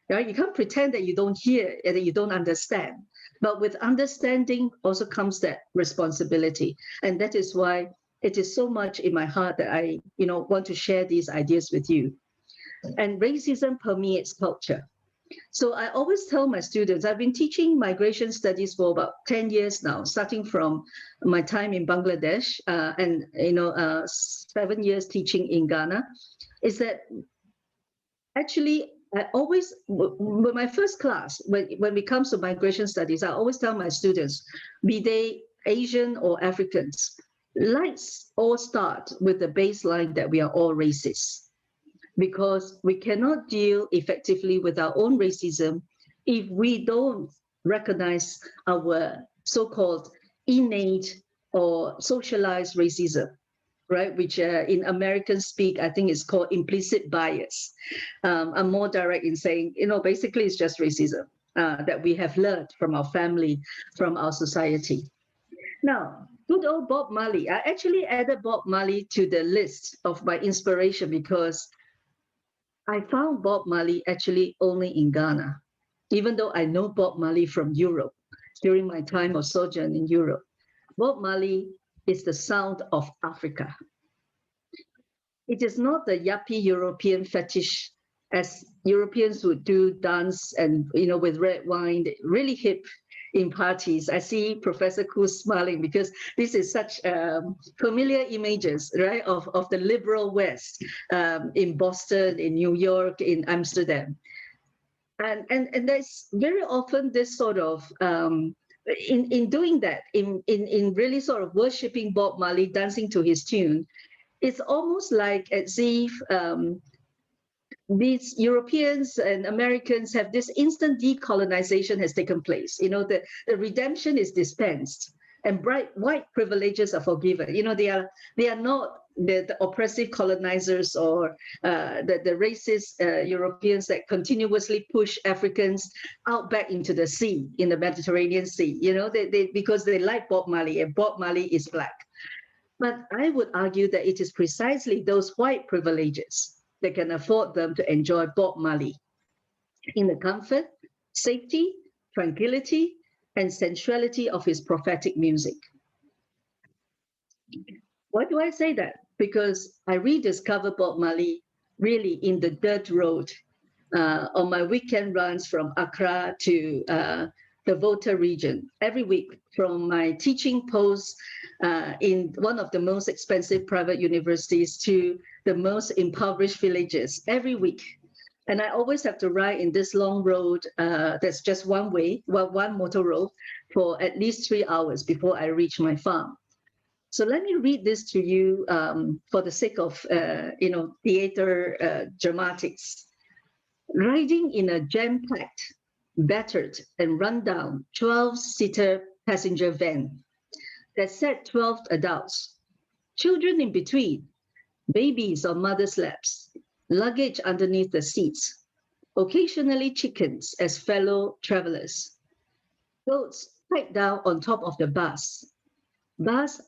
Right? You can't pretend that you don't hear and that you don't understand. But with understanding also comes that responsibility. And that is why it is so much in my heart that I want to share these ideas with you. And racism permeates culture. So I always tell my students, I've been teaching migration studies for about 10 years now, starting from my time in Bangladesh and 7 years teaching in Ghana, is that actually I always, with my first class, when it comes to migration studies, I always tell my students, be they Asian or Africans, let's all start with the baseline that we are all racist, because we cannot deal effectively with our own racism if we don't recognize our so-called innate or socialized racism, right? Which in American speak, I think is called implicit bias. I'm more direct in saying, basically it's just racism that we have learned from our family, from our society. Now, good old Bob Marley. I actually added Bob Marley to the list of my inspiration because I found Bob Marley actually only in Ghana, even though I know Bob Marley from Europe during my time of sojourn in Europe. Bob Marley is the sound of Africa. It is not the yuppie European fetish as Europeans would do, dance and, with red wine, really hip in parties. I see Professor Khoo smiling because this is such familiar images, right, of the liberal West in Boston, in New York, in Amsterdam. And there's very often this sort of, in doing that, in really sort of worshiping Bob Marley, dancing to his tune, it's almost like as if these Europeans and Americans have this instant decolonization has taken place. The redemption is dispensed. and bright white privileges are forgiven. You know, they are not the oppressive colonizers or the racist Europeans that continuously push Africans out back into the sea, in the Mediterranean Sea. You know, because they like Bob Marley, and Bob Marley is black. But I would argue that it is precisely those white privileges that can afford them to enjoy Bob Marley in the comfort, safety, tranquility, and sensuality of his prophetic music. Why do I say that? Because I rediscovered Bob Marley really in the dirt road on my weekend runs from Accra to the Volta region every week, from my teaching post in one of the most expensive private universities to the most impoverished villages every week. And I always have to ride in this long road that's just one way, one motor road, for at least 3 hours before I reach my farm. So let me read this to you for the sake of, theater dramatics. Riding in a jam-packed, battered and run-down 12-seater passenger van that sat 12 adults, children in between, babies on mothers' laps, luggage underneath the seats, occasionally chickens as fellow travelers, goats tied down on top of the bus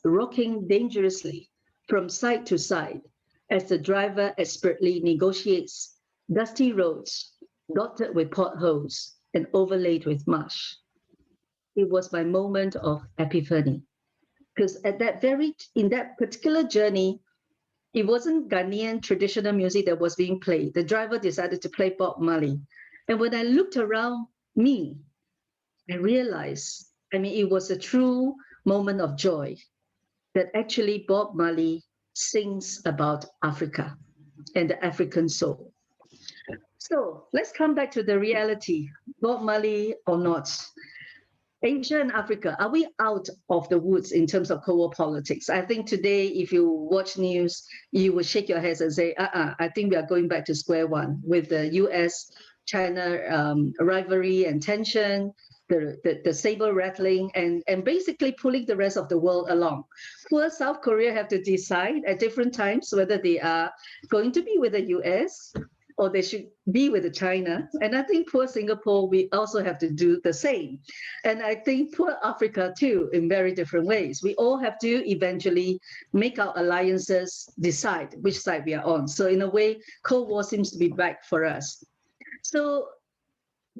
rocking dangerously from side to side as the driver expertly negotiates dusty roads dotted with potholes and overlaid with mush. It was my moment of epiphany, because in that particular journey, it wasn't Ghanaian traditional music that was being played. The driver decided to play Bob Marley. And when I looked around me, I realized, it was a true moment of joy that actually Bob Marley sings about Africa and the African soul. So let's come back to the reality, Bob Marley or not. Asia and Africa, are we out of the woods in terms of Cold War politics? I think today, if you watch news, you will shake your heads and say, I think we are going back to square one with the US-China rivalry and tension, the saber rattling, and basically pulling the rest of the world along. Poor South Korea have to decide at different times whether they are going to be with the US or they should be with China. And I think poor Singapore, we also have to do the same. And I think poor Africa too, in very different ways. We all have to eventually make our alliances, decide which side we are on. So in a way, Cold War seems to be back for us. So,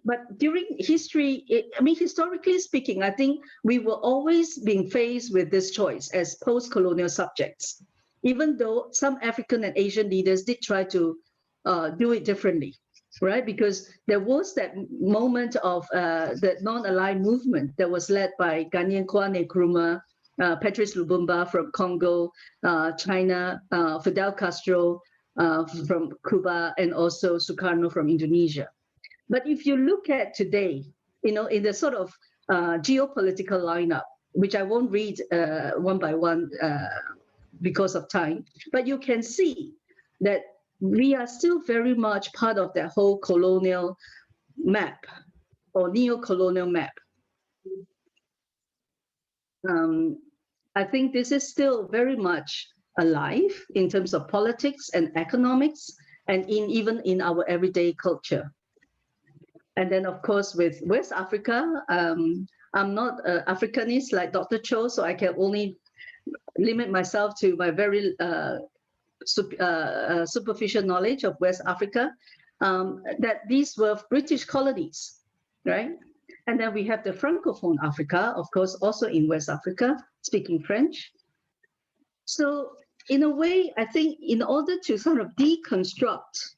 but during history, historically speaking, I think we were always being faced with this choice as post-colonial subjects, even though some African and Asian leaders did try to do it differently, right? Because there was that moment of the non-aligned movement that was led by Ghanaian Kwame Nkrumah, Patrice Lumumba from Congo, China, Fidel Castro from Cuba, and also Sukarno from Indonesia. But if you look at today, in the sort of geopolitical lineup, which I won't read one by one because of time, but you can see that we are still very much part of that whole colonial map or neo-colonial map. I think this is still very much alive in terms of politics and economics, and even in our everyday culture. And then, of course, with West Africa, I'm not an Africanist like Dr. Cho, so I can only limit myself to my very superficial knowledge of West Africa, that these were British colonies, right? And then we have the Francophone Africa, of course, also in West Africa, speaking French. So in a way, I think in order to sort of deconstruct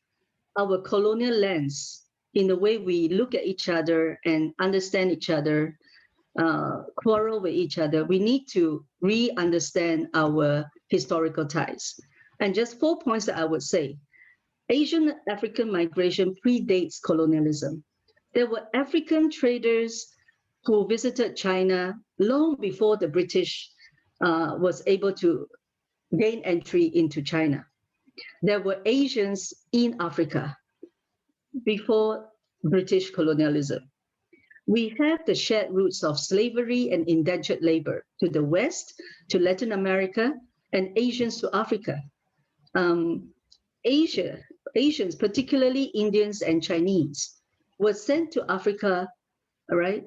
our colonial lens in the way we look at each other and understand each other, quarrel with each other, we need to re-understand our historical ties. And just 4 points that I would say. Asian African migration predates colonialism. There were African traders who visited China long before the British was able to gain entry into China. There were Asians in Africa before British colonialism. We have the shared roots of slavery and indentured labor to the West, to Latin America, and Asians to Africa. Asians, particularly Indians and Chinese, were sent to Africa, right,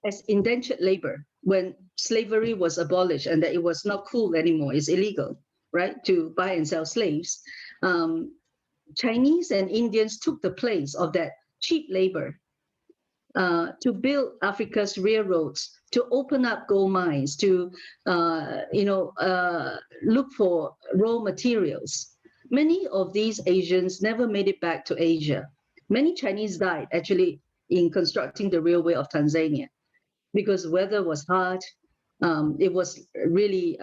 as indentured labor when slavery was abolished and that it was not cool anymore, it's illegal, right, to buy and sell slaves. Chinese and Indians took the place of that cheap labor to build Africa's railroads, to open up gold mines, to look for raw materials. Many of these Asians never made it back to Asia. Many Chinese died actually in constructing the railway of Tanzania because weather was hard. It was really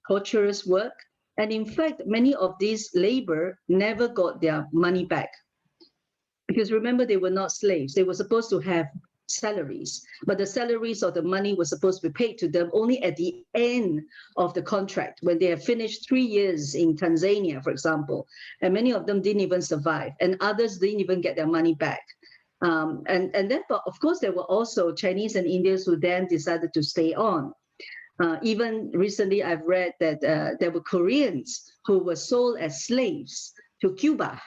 torturous work. And in fact, many of these labor never got their money back. Because remember, they were not slaves. They were supposed to have salaries, but the salaries or the money was supposed to be paid to them only at the end of the contract when they have finished 3 years in Tanzania, for example. And many of them didn't even survive, and others didn't even get their money back. And then, but of course, there were also Chinese and Indians who then decided to stay on. Even recently, I've read that there were Koreans who were sold as slaves to Cuba,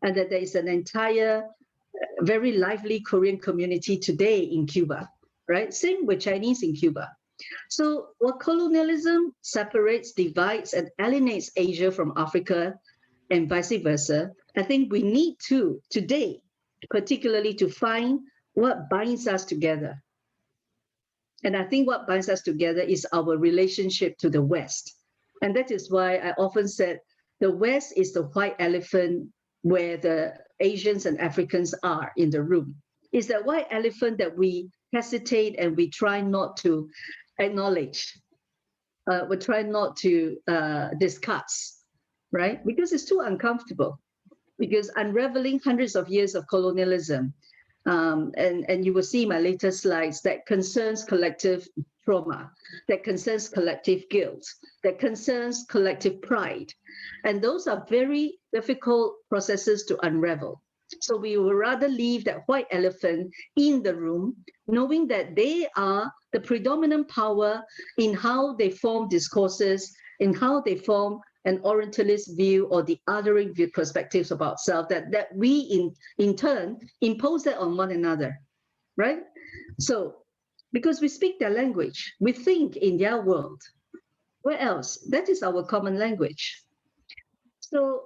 and that there is an entire very lively Korean community today in Cuba, right? Same with Chinese in Cuba. So while colonialism separates, divides, and alienates Asia from Africa and vice versa, I think we need to, today, particularly to find what binds us together. And I think what binds us together is our relationship to the West. And that is why I often said the West is the white elephant where the Asians and Africans are in the room. It's that white elephant that we hesitate and we try not to acknowledge. We try not to discuss, right? Because it's too uncomfortable. Because unraveling hundreds of years of colonialism, and you will see my later slides, that concerns collective trauma, that concerns collective guilt, that concerns collective pride. And those are very difficult processes to unravel. So we would rather leave that white elephant in the room, knowing that they are the predominant power in how they form discourses, in how they form an Orientalist view or the othering view perspectives about self, that we in turn impose that on one another, right? So because we speak their language, we think in their world. Where else? That is our common language. So,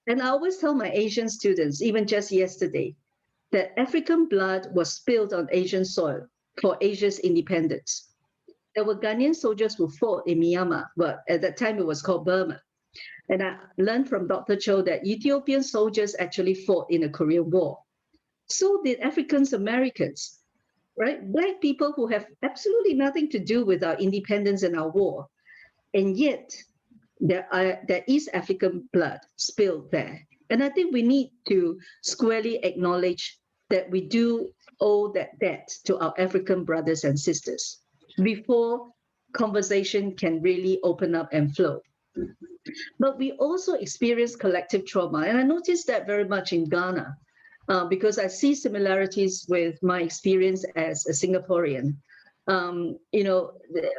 and I always tell my Asian students, even just yesterday, that African blood was spilled on Asian soil for Asia's independence. There were Ghanaian soldiers who fought in Myanmar, but at that time it was called Burma. And I learned from Dr. Cho that Ethiopian soldiers actually fought in the Korean War. So did Africans Americans, right? Black people who have absolutely nothing to do with our independence and our war. And yet there is African blood spilled there. And I think we need to squarely acknowledge that we do owe that debt to our African brothers and sisters before conversation can really open up and flow. But we also experience collective trauma. And I noticed that very much in Ghana because I see similarities with my experience as a Singaporean.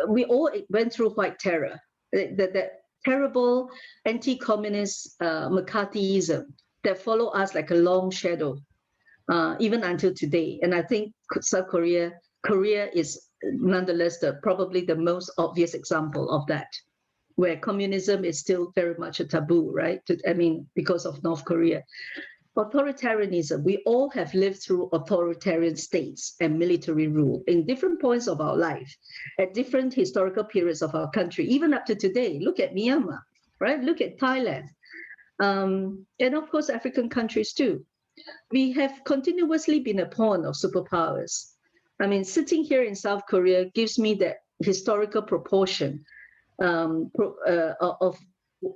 We all went through white terror, that terrible anti-communist McCarthyism that follow us like a long shadow, even until today. And I think South Korea is nonetheless probably the most obvious example of that, where communism is still very much a taboo, right? Because of North Korea. Authoritarianism, we all have lived through authoritarian states and military rule in different points of our life, at different historical periods of our country, even up to today. Look at Myanmar, right? Look at Thailand. And of course, African countries too. We have continuously been a pawn of superpowers. Sitting here in South Korea gives me that historical proportion of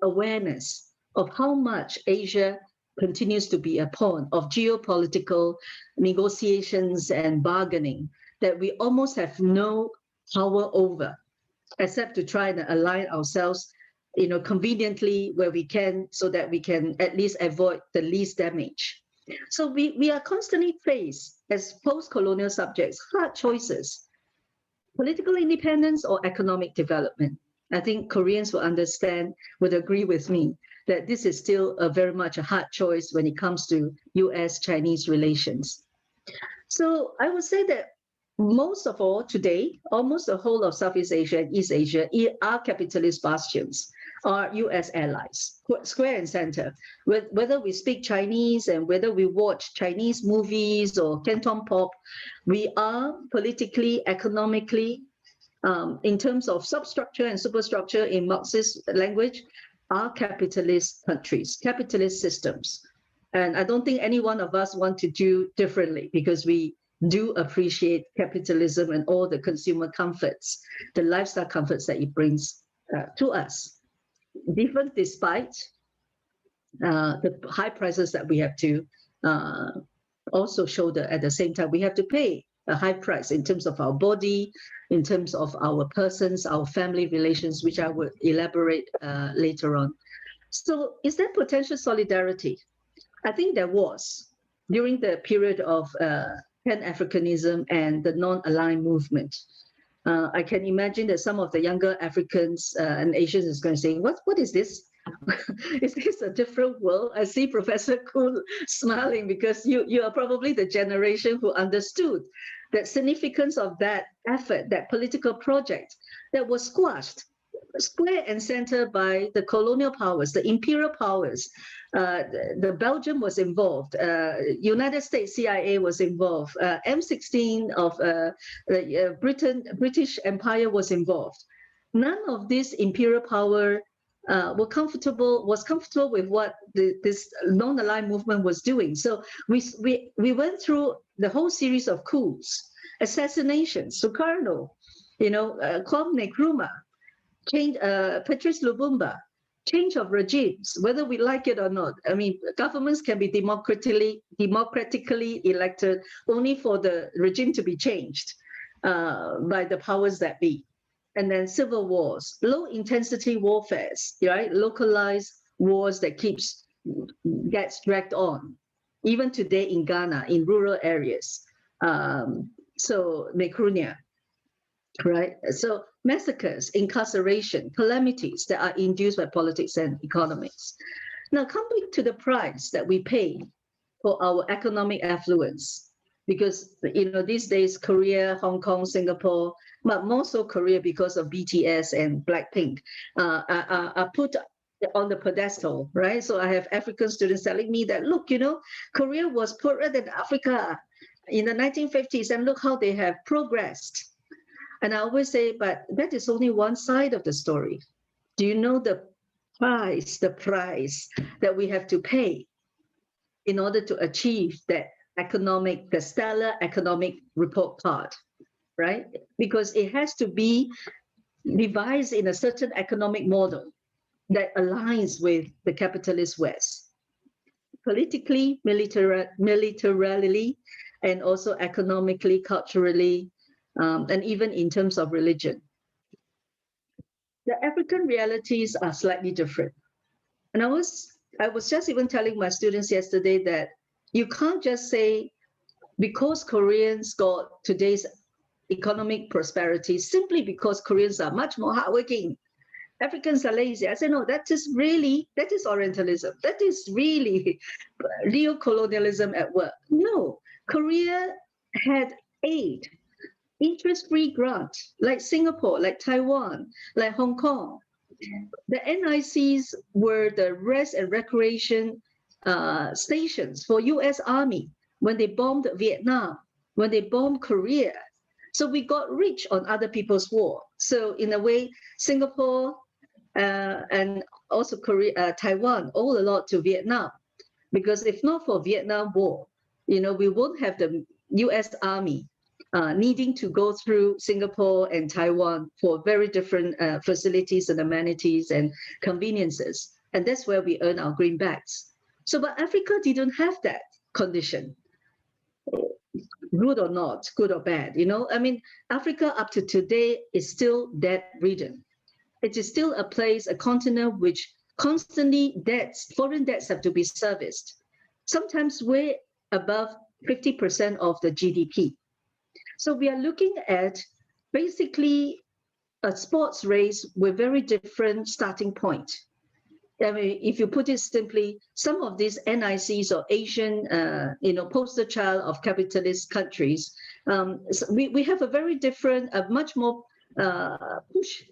awareness of how much Asia continues to be a pawn of geopolitical negotiations and bargaining that we almost have no power over, except to try and align ourselves, conveniently where we can, so that we can at least avoid the least damage. So we are constantly faced as post-colonial subjects, hard choices, political independence or economic development. I think Koreans will understand, would agree with me that this is still a very much a hard choice when it comes to US-Chinese relations. So I would say that most of all today, almost the whole of Southeast Asia and East Asia are capitalist bastions, are US allies, square and center. Whether we speak Chinese and whether we watch Chinese movies or Canton pop, we are politically, economically, in terms of substructure and superstructure in Marxist language, are capitalist countries, capitalist systems. And I don't think any one of us want to do differently because we do appreciate capitalism and all the consumer comforts, the lifestyle comforts that it brings to us. Even despite the high prices that we have to also shoulder at the same time, we have to pay a high price in terms of our body, in terms of our persons, our family relations, which I will elaborate later on. So is there potential solidarity? I think there was during the period of Pan-Africanism and the non-aligned movement. I can imagine that some of the younger Africans and Asians is going to say, what is this? Is this a different world? I see Professor Khoo smiling because you are probably the generation who understood the significance of that effort, that political project that was squashed square and center by the colonial powers, the imperial powers. The Belgium was involved, United States CIA was involved, M16 of the British Empire was involved. None of this imperial power was comfortable with what this non-aligned movement was doing. So we went through the whole series of coups, assassinations, Sukarno, Kwame Nkrumah, change, Patrice Lumumba, change of regimes, whether we like it or not. I mean, governments can be democratically elected only for the regime to be changed by the powers that be. And then civil wars, low intensity warfares, right? Localized wars that gets dragged on, even today in Ghana, in rural areas. So Mekrunia, right? So massacres, incarceration, calamities that are induced by politics and economics. Now, coming to the price that we pay for our economic affluence, because these days Korea, Hong Kong, Singapore, but more so Korea because of BTS and Blackpink are put on the pedestal, right? So I have African students telling me that, look, Korea was poorer than Africa in the 1950s, and look how they have progressed. And I always say, but that is only one side of the story. Do you know the price that we have to pay in order to achieve that the stellar economic report card, right? Because it has to be devised in a certain economic model that aligns with the capitalist West, politically, militarily, and also economically, culturally, and even in terms of religion. The African realities are slightly different. And I was just even telling my students yesterday that you can't just say, because Koreans got today's economic prosperity simply because Koreans are much more hardworking. Africans are lazy. I say, no, that is Orientalism. That is really neo-colonialism at work. No, Korea had aid, interest-free grant, like Singapore, like Taiwan, like Hong Kong. The NICs were the rest and recreation stations for US Army when they bombed Vietnam, when they bombed Korea. So we got rich on other people's war. So in a way, Singapore and also Korea, Taiwan owe a lot to Vietnam, because if not for Vietnam War, we won't have the US Army needing to go through Singapore and Taiwan for very different facilities and amenities and conveniences. And that's where we earn our greenbacks. So, but Africa didn't have that condition. Good or not, good or bad, I mean, Africa up to today is still that region. It is still a place, a continent which constantly foreign debts have to be serviced. sometimes way above 50% of the GDP. So we are looking at basically a sports race with very different starting point. I mean, if you put it simply, some of these NICs or Asian, poster child of capitalist countries, so we have a very different, a much more push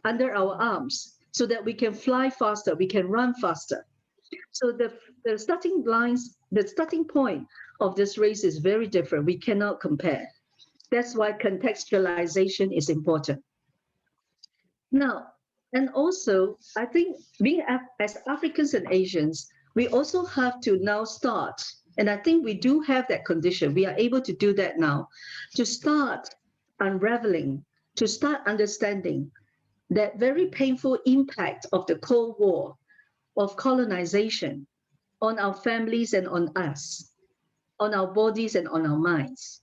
under our arms, so that we can fly faster, we can run faster. So the starting point of this race is very different. We cannot compare. That's why contextualization is important. Now, and also, I think being as Africans and Asians, we also have to now start, and I think we do have that condition. We are able to do that now, to start unraveling, to start understanding that very painful impact of the Cold War, of colonization on our families and on us, on our bodies and on our minds.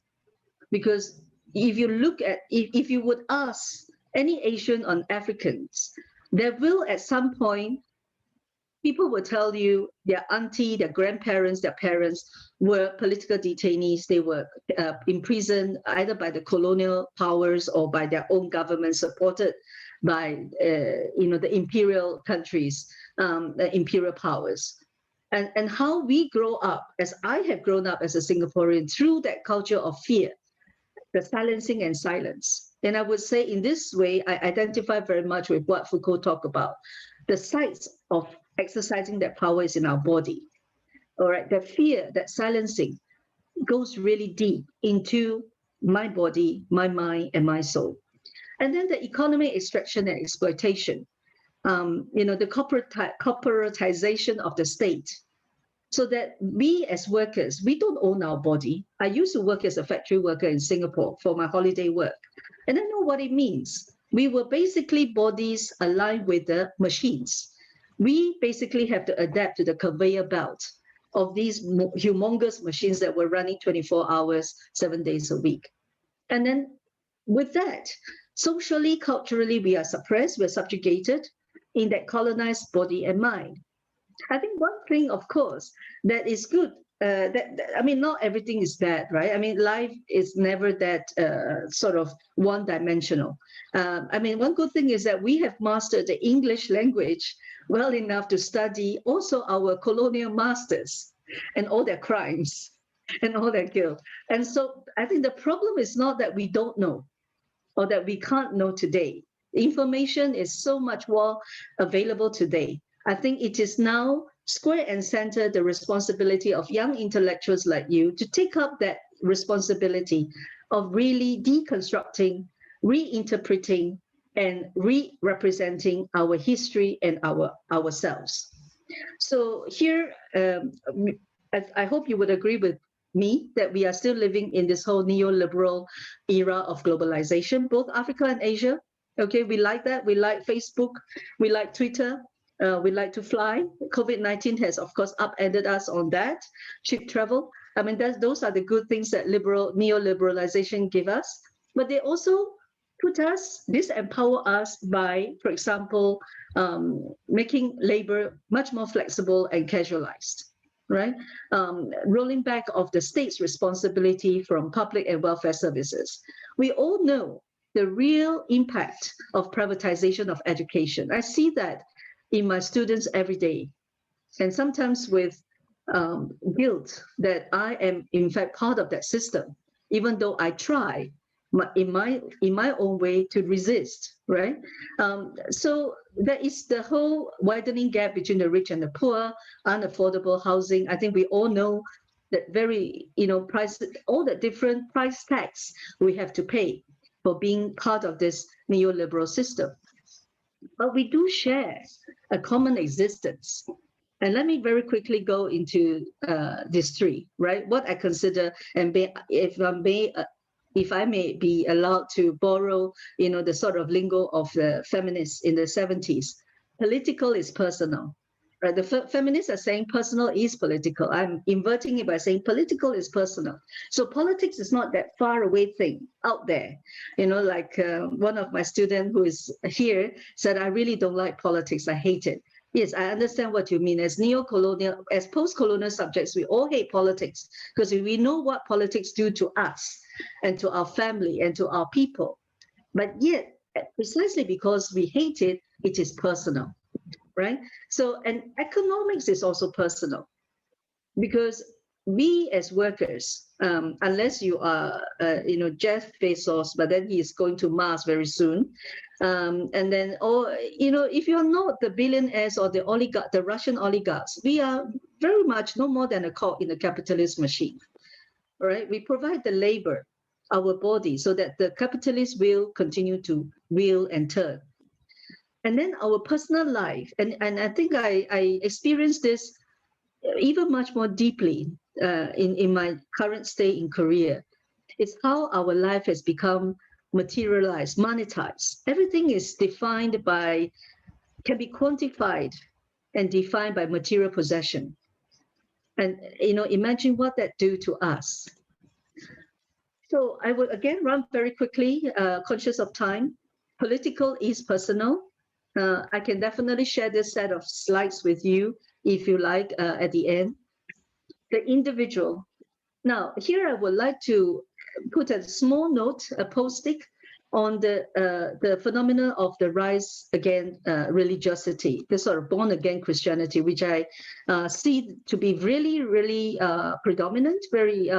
Because if you look at, if you would ask any Asian or Africans, there will at some point, people will tell you their auntie, their grandparents, their parents were political detainees. They were imprisoned either by the colonial powers or by their own government, supported by the imperial countries, the imperial powers. And how we grow up, as I have grown up as a Singaporean, through that culture of fear, the silencing and silence. And I would say in this way, I identify very much with what Foucault talked about. The sites of exercising that power is in our body. All right, that fear, that silencing goes really deep into my body, my mind, and my soul. And then the economic extraction and exploitation, the corporatization of the state, so that we as workers, we don't own our body. I used to work as a factory worker in Singapore for my holiday work, and I know what it means. We were basically bodies aligned with the machines. We basically have to adapt to the conveyor belt of these humongous machines that were running 24 hours, 7 days a week. And then with that, socially, culturally, we are suppressed, we're subjugated in that colonized body and mind. I think one thing, of course, that is good, not everything is bad, right? I mean, life is never that sort of one-dimensional. One good thing is that we have mastered the English language well enough to study also our colonial masters and all their crimes and all their guilt. And so I think the problem is not that we don't know or that we can't know today. Information is so much more available today. I think it is now square and center the responsibility of young intellectuals like you to take up that responsibility of really deconstructing, reinterpreting, and re-representing our history and ourselves. So here, I hope you would agree with me that we are still living in this whole neoliberal era of globalization, both Africa and Asia. Okay, we like that. We like Facebook. We like Twitter. We like to fly. COVID-19 has, of course, upended us on that. Cheap travel. I mean, those are the good things that neoliberalization give us. But they also disempower us by, for example, making labor much more flexible and casualized, right? Rolling back of the state's responsibility from public and welfare services. We all know the real impact of privatization of education. I see that in my students every day, and sometimes with guilt that I am in fact part of that system, even though I try in my own way to resist, right? So there is the whole widening gap between the rich and the poor, unaffordable housing. I think we all know that all the different price tags we have to pay for being part of this neoliberal system. But we do share a common existence. And let me very quickly go into these three, right? What I consider, and if I may be allowed to borrow, the sort of lingo of the feminists in the 70s, political is personal. Right? The feminists are saying personal is political. I'm inverting it by saying political is personal. So politics is not that far away thing out there. Like one of my students who is here said, I really don't like politics. I hate it. Yes, I understand what you mean. As neo-colonial, as post-colonial subjects, we all hate politics because we know what politics do to us and to our family and to our people. But yet, precisely because we hate it, it is personal, right? So, and economics is also personal because we as workers, unless you are, Jeff Bezos, but then he is going to Mars very soon, and then, or if you're not the billionaires or the Russian oligarchs, we are very much no more than a cog in the capitalist machine, right? We provide the labor, our body, so that the capitalists will continue to wheel and turn. And then our personal life, and I think I experienced this even much more deeply in my current stay in Korea. It's how our life has become materialized, monetized. Everything is defined by, can be quantified and defined by material possession. And imagine what that do to us. So I will again run very quickly, conscious of time. Political is personal. I can definitely share this set of slides with you if you like at the end. The individual. Now, here I would like to put a small note, a post-it, on the phenomenon of the rise again religiosity, the sort of born-again Christianity, which I see to be really, really predominant, very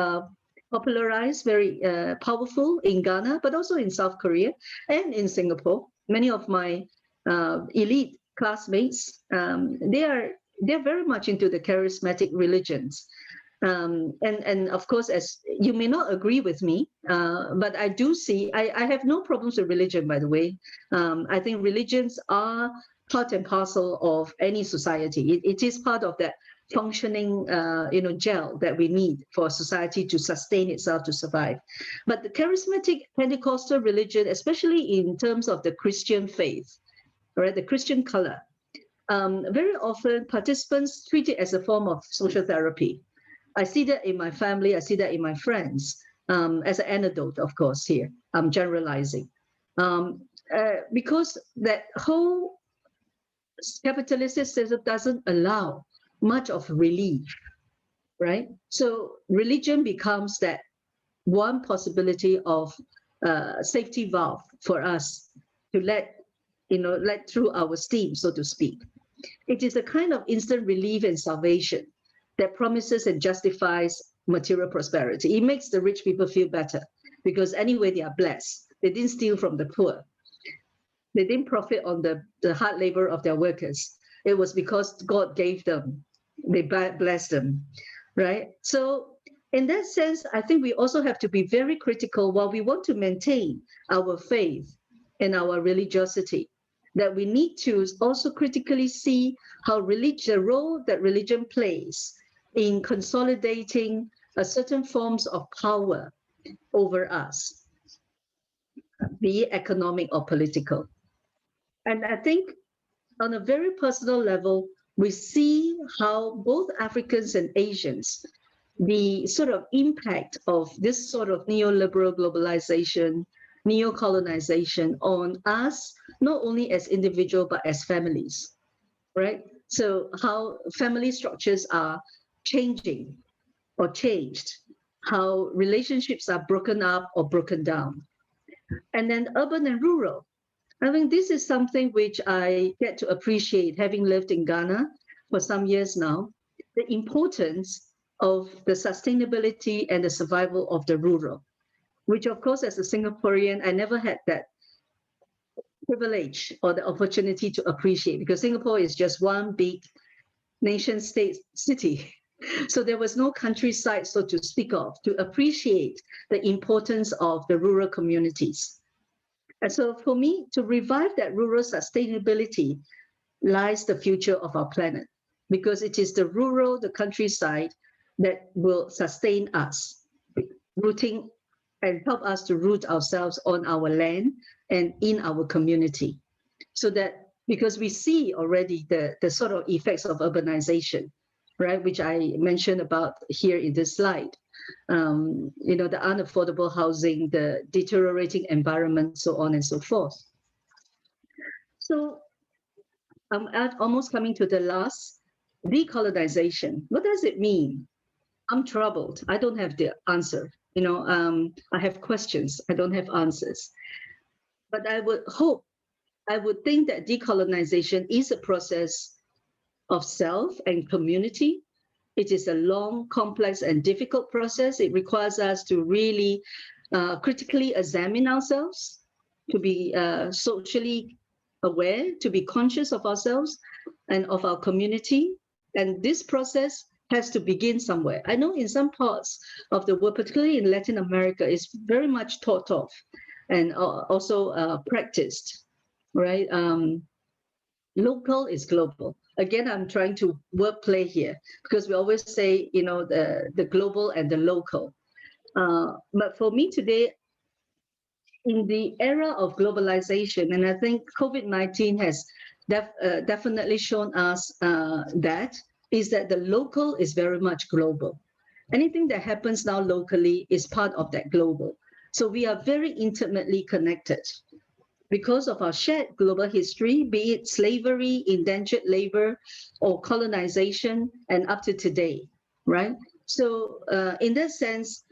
popularized, very powerful in Ghana, but also in South Korea and in Singapore. Many of my elite classmates, they're very much into the charismatic religions. And of course, as you may not agree with me, but I do see, I have no problems with religion, by the way. I think religions are part and parcel of any society. It is part of that functioning, gel that we need for society to sustain itself, to survive. But the charismatic Pentecostal religion, especially in terms of the Christian faith, right, the Christian color, very often participants treat it as a form of social therapy. I see that in my family, I see that in my friends, as an anecdote, of course, here, I'm generalizing. Because that whole capitalistic system doesn't allow much of relief, right? So religion becomes that one possibility of safety valve for us to let through our steam, so to speak. It is a kind of instant relief and salvation that promises and justifies material prosperity. It makes the rich people feel better because anyway, they are blessed. They didn't steal from the poor. They didn't profit on the hard labor of their workers. It was because God gave them, they blessed them, right? So in that sense, I think we also have to be very critical while we want to maintain our faith and our religiosity, that we need to also critically see how the role that religion plays in consolidating certain forms of power over us, be it economic or political. And I think on a very personal level, we see how both Africans and Asians, the sort of impact of this sort of neoliberal globalization, neo-colonization on us, not only as individuals, but as families, right? So how family structures are changing or changed, how relationships are broken up or broken down. And then urban and rural. I think this is something which I get to appreciate, having lived in Ghana for some years now, the importance of the sustainability and the survival of the rural, which of course, as a Singaporean, I never had that privilege or the opportunity to appreciate, because Singapore is just one big nation state city. So there was no countryside, so to speak of, to appreciate the importance of the rural communities. And so for me, to revive that rural sustainability lies the future of our planet, because it is the rural, the countryside, that will sustain us, rooting and help us to root ourselves on our land and in our community. So that, because we see already the sort of effects of urbanization, right, which I mentioned about here in this slide. The unaffordable housing, the deteriorating environment, so on and so forth. So I'm almost coming to the last. Decolonization. What does it mean? I'm troubled. I don't have the answer. I have questions. I don't have answers. But I would think that decolonization is a process of self and community. It is a long, complex, and difficult process. It requires us to really critically examine ourselves, to be socially aware, to be conscious of ourselves and of our community. And this process has to begin somewhere. I know in some parts of the world, particularly in Latin America, it's very much thought of and also practiced, right? Local is global. Again, I'm trying to word play here because we always say, the global and the local. But for me today, in the era of globalization, and I think COVID-19 has definitely shown us that the local is very much global. Anything that happens now locally is part of that global. So we are very intimately connected because of our shared global history, be it slavery, indentured labor, or colonization, and up to today, right? So in that sense,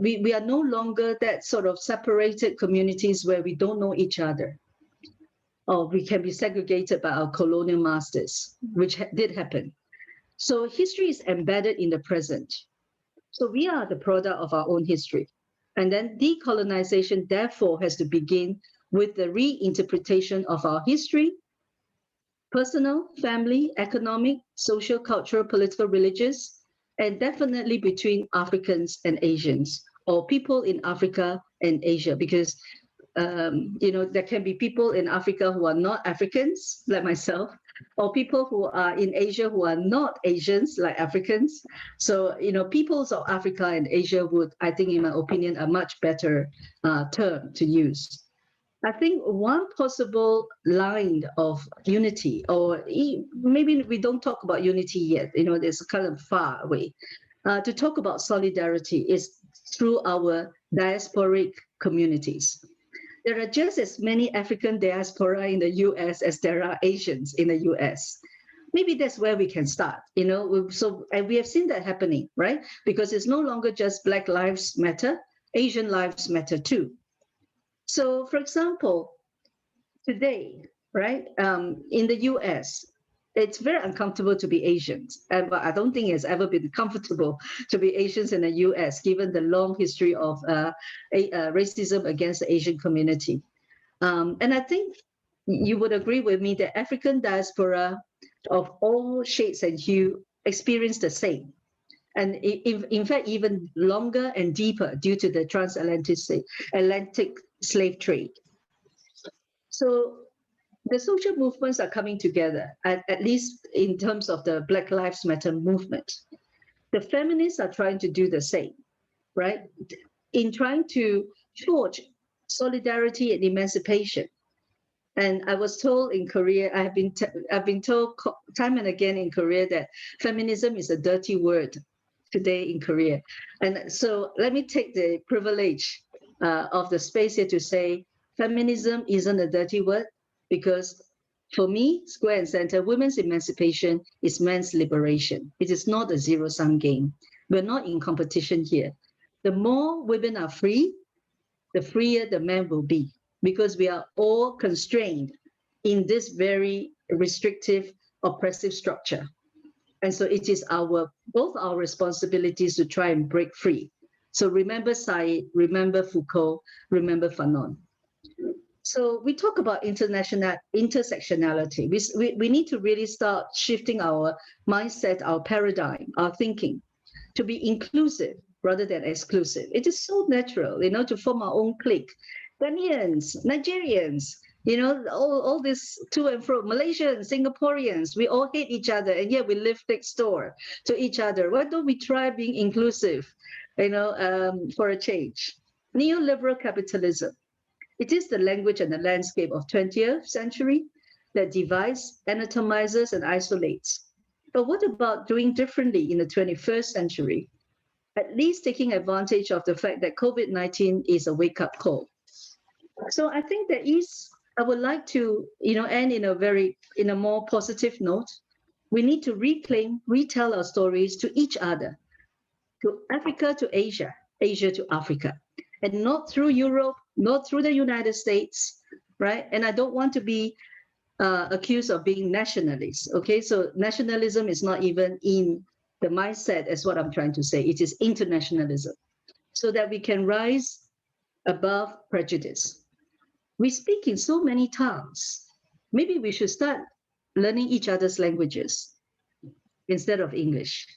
we are no longer that sort of separated communities where we don't know each other, or we can be segregated by our colonial masters, which did happen. So history is embedded in the present. So we are the product of our own history. And then decolonization, therefore, has to begin with the reinterpretation of our history, personal, family, economic, social, cultural, political, religious, and definitely between Africans and Asians, or people in Africa and Asia, because there can be people in Africa who are not Africans, like myself, or people who are in Asia who are not Asians, like Africans. So, peoples of Africa and Asia would, I think, in my opinion, a much better term to use. I think one possible line of unity, or maybe we don't talk about unity yet, there's kind of far away, to talk about solidarity is through our diasporic communities. There are just as many African diaspora in the US as there are Asians in the US. Maybe that's where we can start, So, and we have seen that happening, right? Because it's no longer just Black Lives Matter, Asian lives matter too. So, for example, today, right, in the US, it's very uncomfortable to be Asians. But I don't think it's ever been comfortable to be Asians in the US, given the long history of racism against the Asian community. And I think you would agree with me that African diaspora of all shades and hue experience the same. And in fact, even longer and deeper due to the transatlantic slave trade. So the social movements are coming together, at least in terms of the Black Lives Matter movement. The feminists are trying to do the same, right? In trying to forge solidarity and emancipation. And I was told in Korea, I've been told time and again in Korea that feminism is a dirty word today in Korea. And so let me take the privilege of the space here to say feminism isn't a dirty word, because for me, square and center, women's emancipation is men's liberation. It is not a zero-sum game. We're not in competition here. The more women are free, the freer the men will be, because we are all constrained in this very restrictive, oppressive structure. And so it is both our responsibilities to try and break free. So remember Said, remember Foucault, remember Fanon. So we talk about intersectionality. We need to really start shifting our mindset, our paradigm, our thinking to be inclusive rather than exclusive. It is so natural, to form our own clique. Ghanaians, Nigerians, all this to and fro, Malaysians, Singaporeans, we all hate each other, and yet we live next door to each other. Why don't we try being inclusive, for a change? Neoliberal capitalism. It is the language and the landscape of 20th century that divides, anatomizes, and isolates. But what about doing differently in the 21st century? At least taking advantage of the fact that COVID-19 is a wake-up call. So I think there is I would like to, end in a more positive note. We need to retell our stories to each other, to Africa, to Asia, Asia to Africa, and not through Europe, not through the United States, right? And I don't want to be accused of being nationalist. Okay, so nationalism is not even in the mindset, as what I'm trying to say. It is internationalism, so that we can rise above prejudice. We speak in so many tongues. Maybe we should start learning each other's languages instead of English,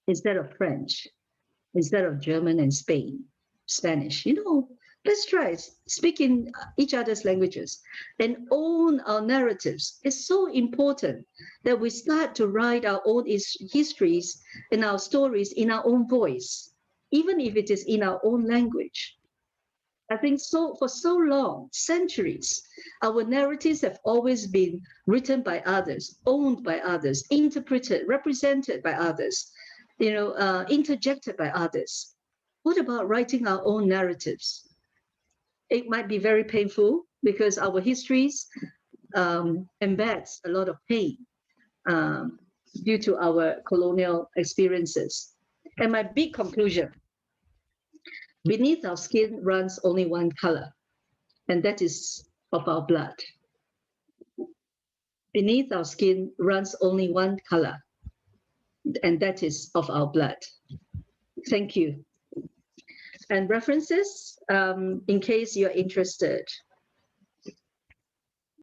instead of French, instead of German and Spanish. Let's try speaking each other's languages and own our narratives. It's so important that we start to write our own histories and our stories in our own voice, even if it is in our own language. I think for so long, centuries, our narratives have always been written by others, owned by others, interpreted, represented by others, interjected by others. What about writing our own narratives? It might be very painful because our histories embeds a lot of pain due to our colonial experiences. And my big conclusion, beneath our skin runs only one color, and that is of our blood. Beneath our skin runs only one color, and that is of our blood. Thank you. And references, in case you're interested.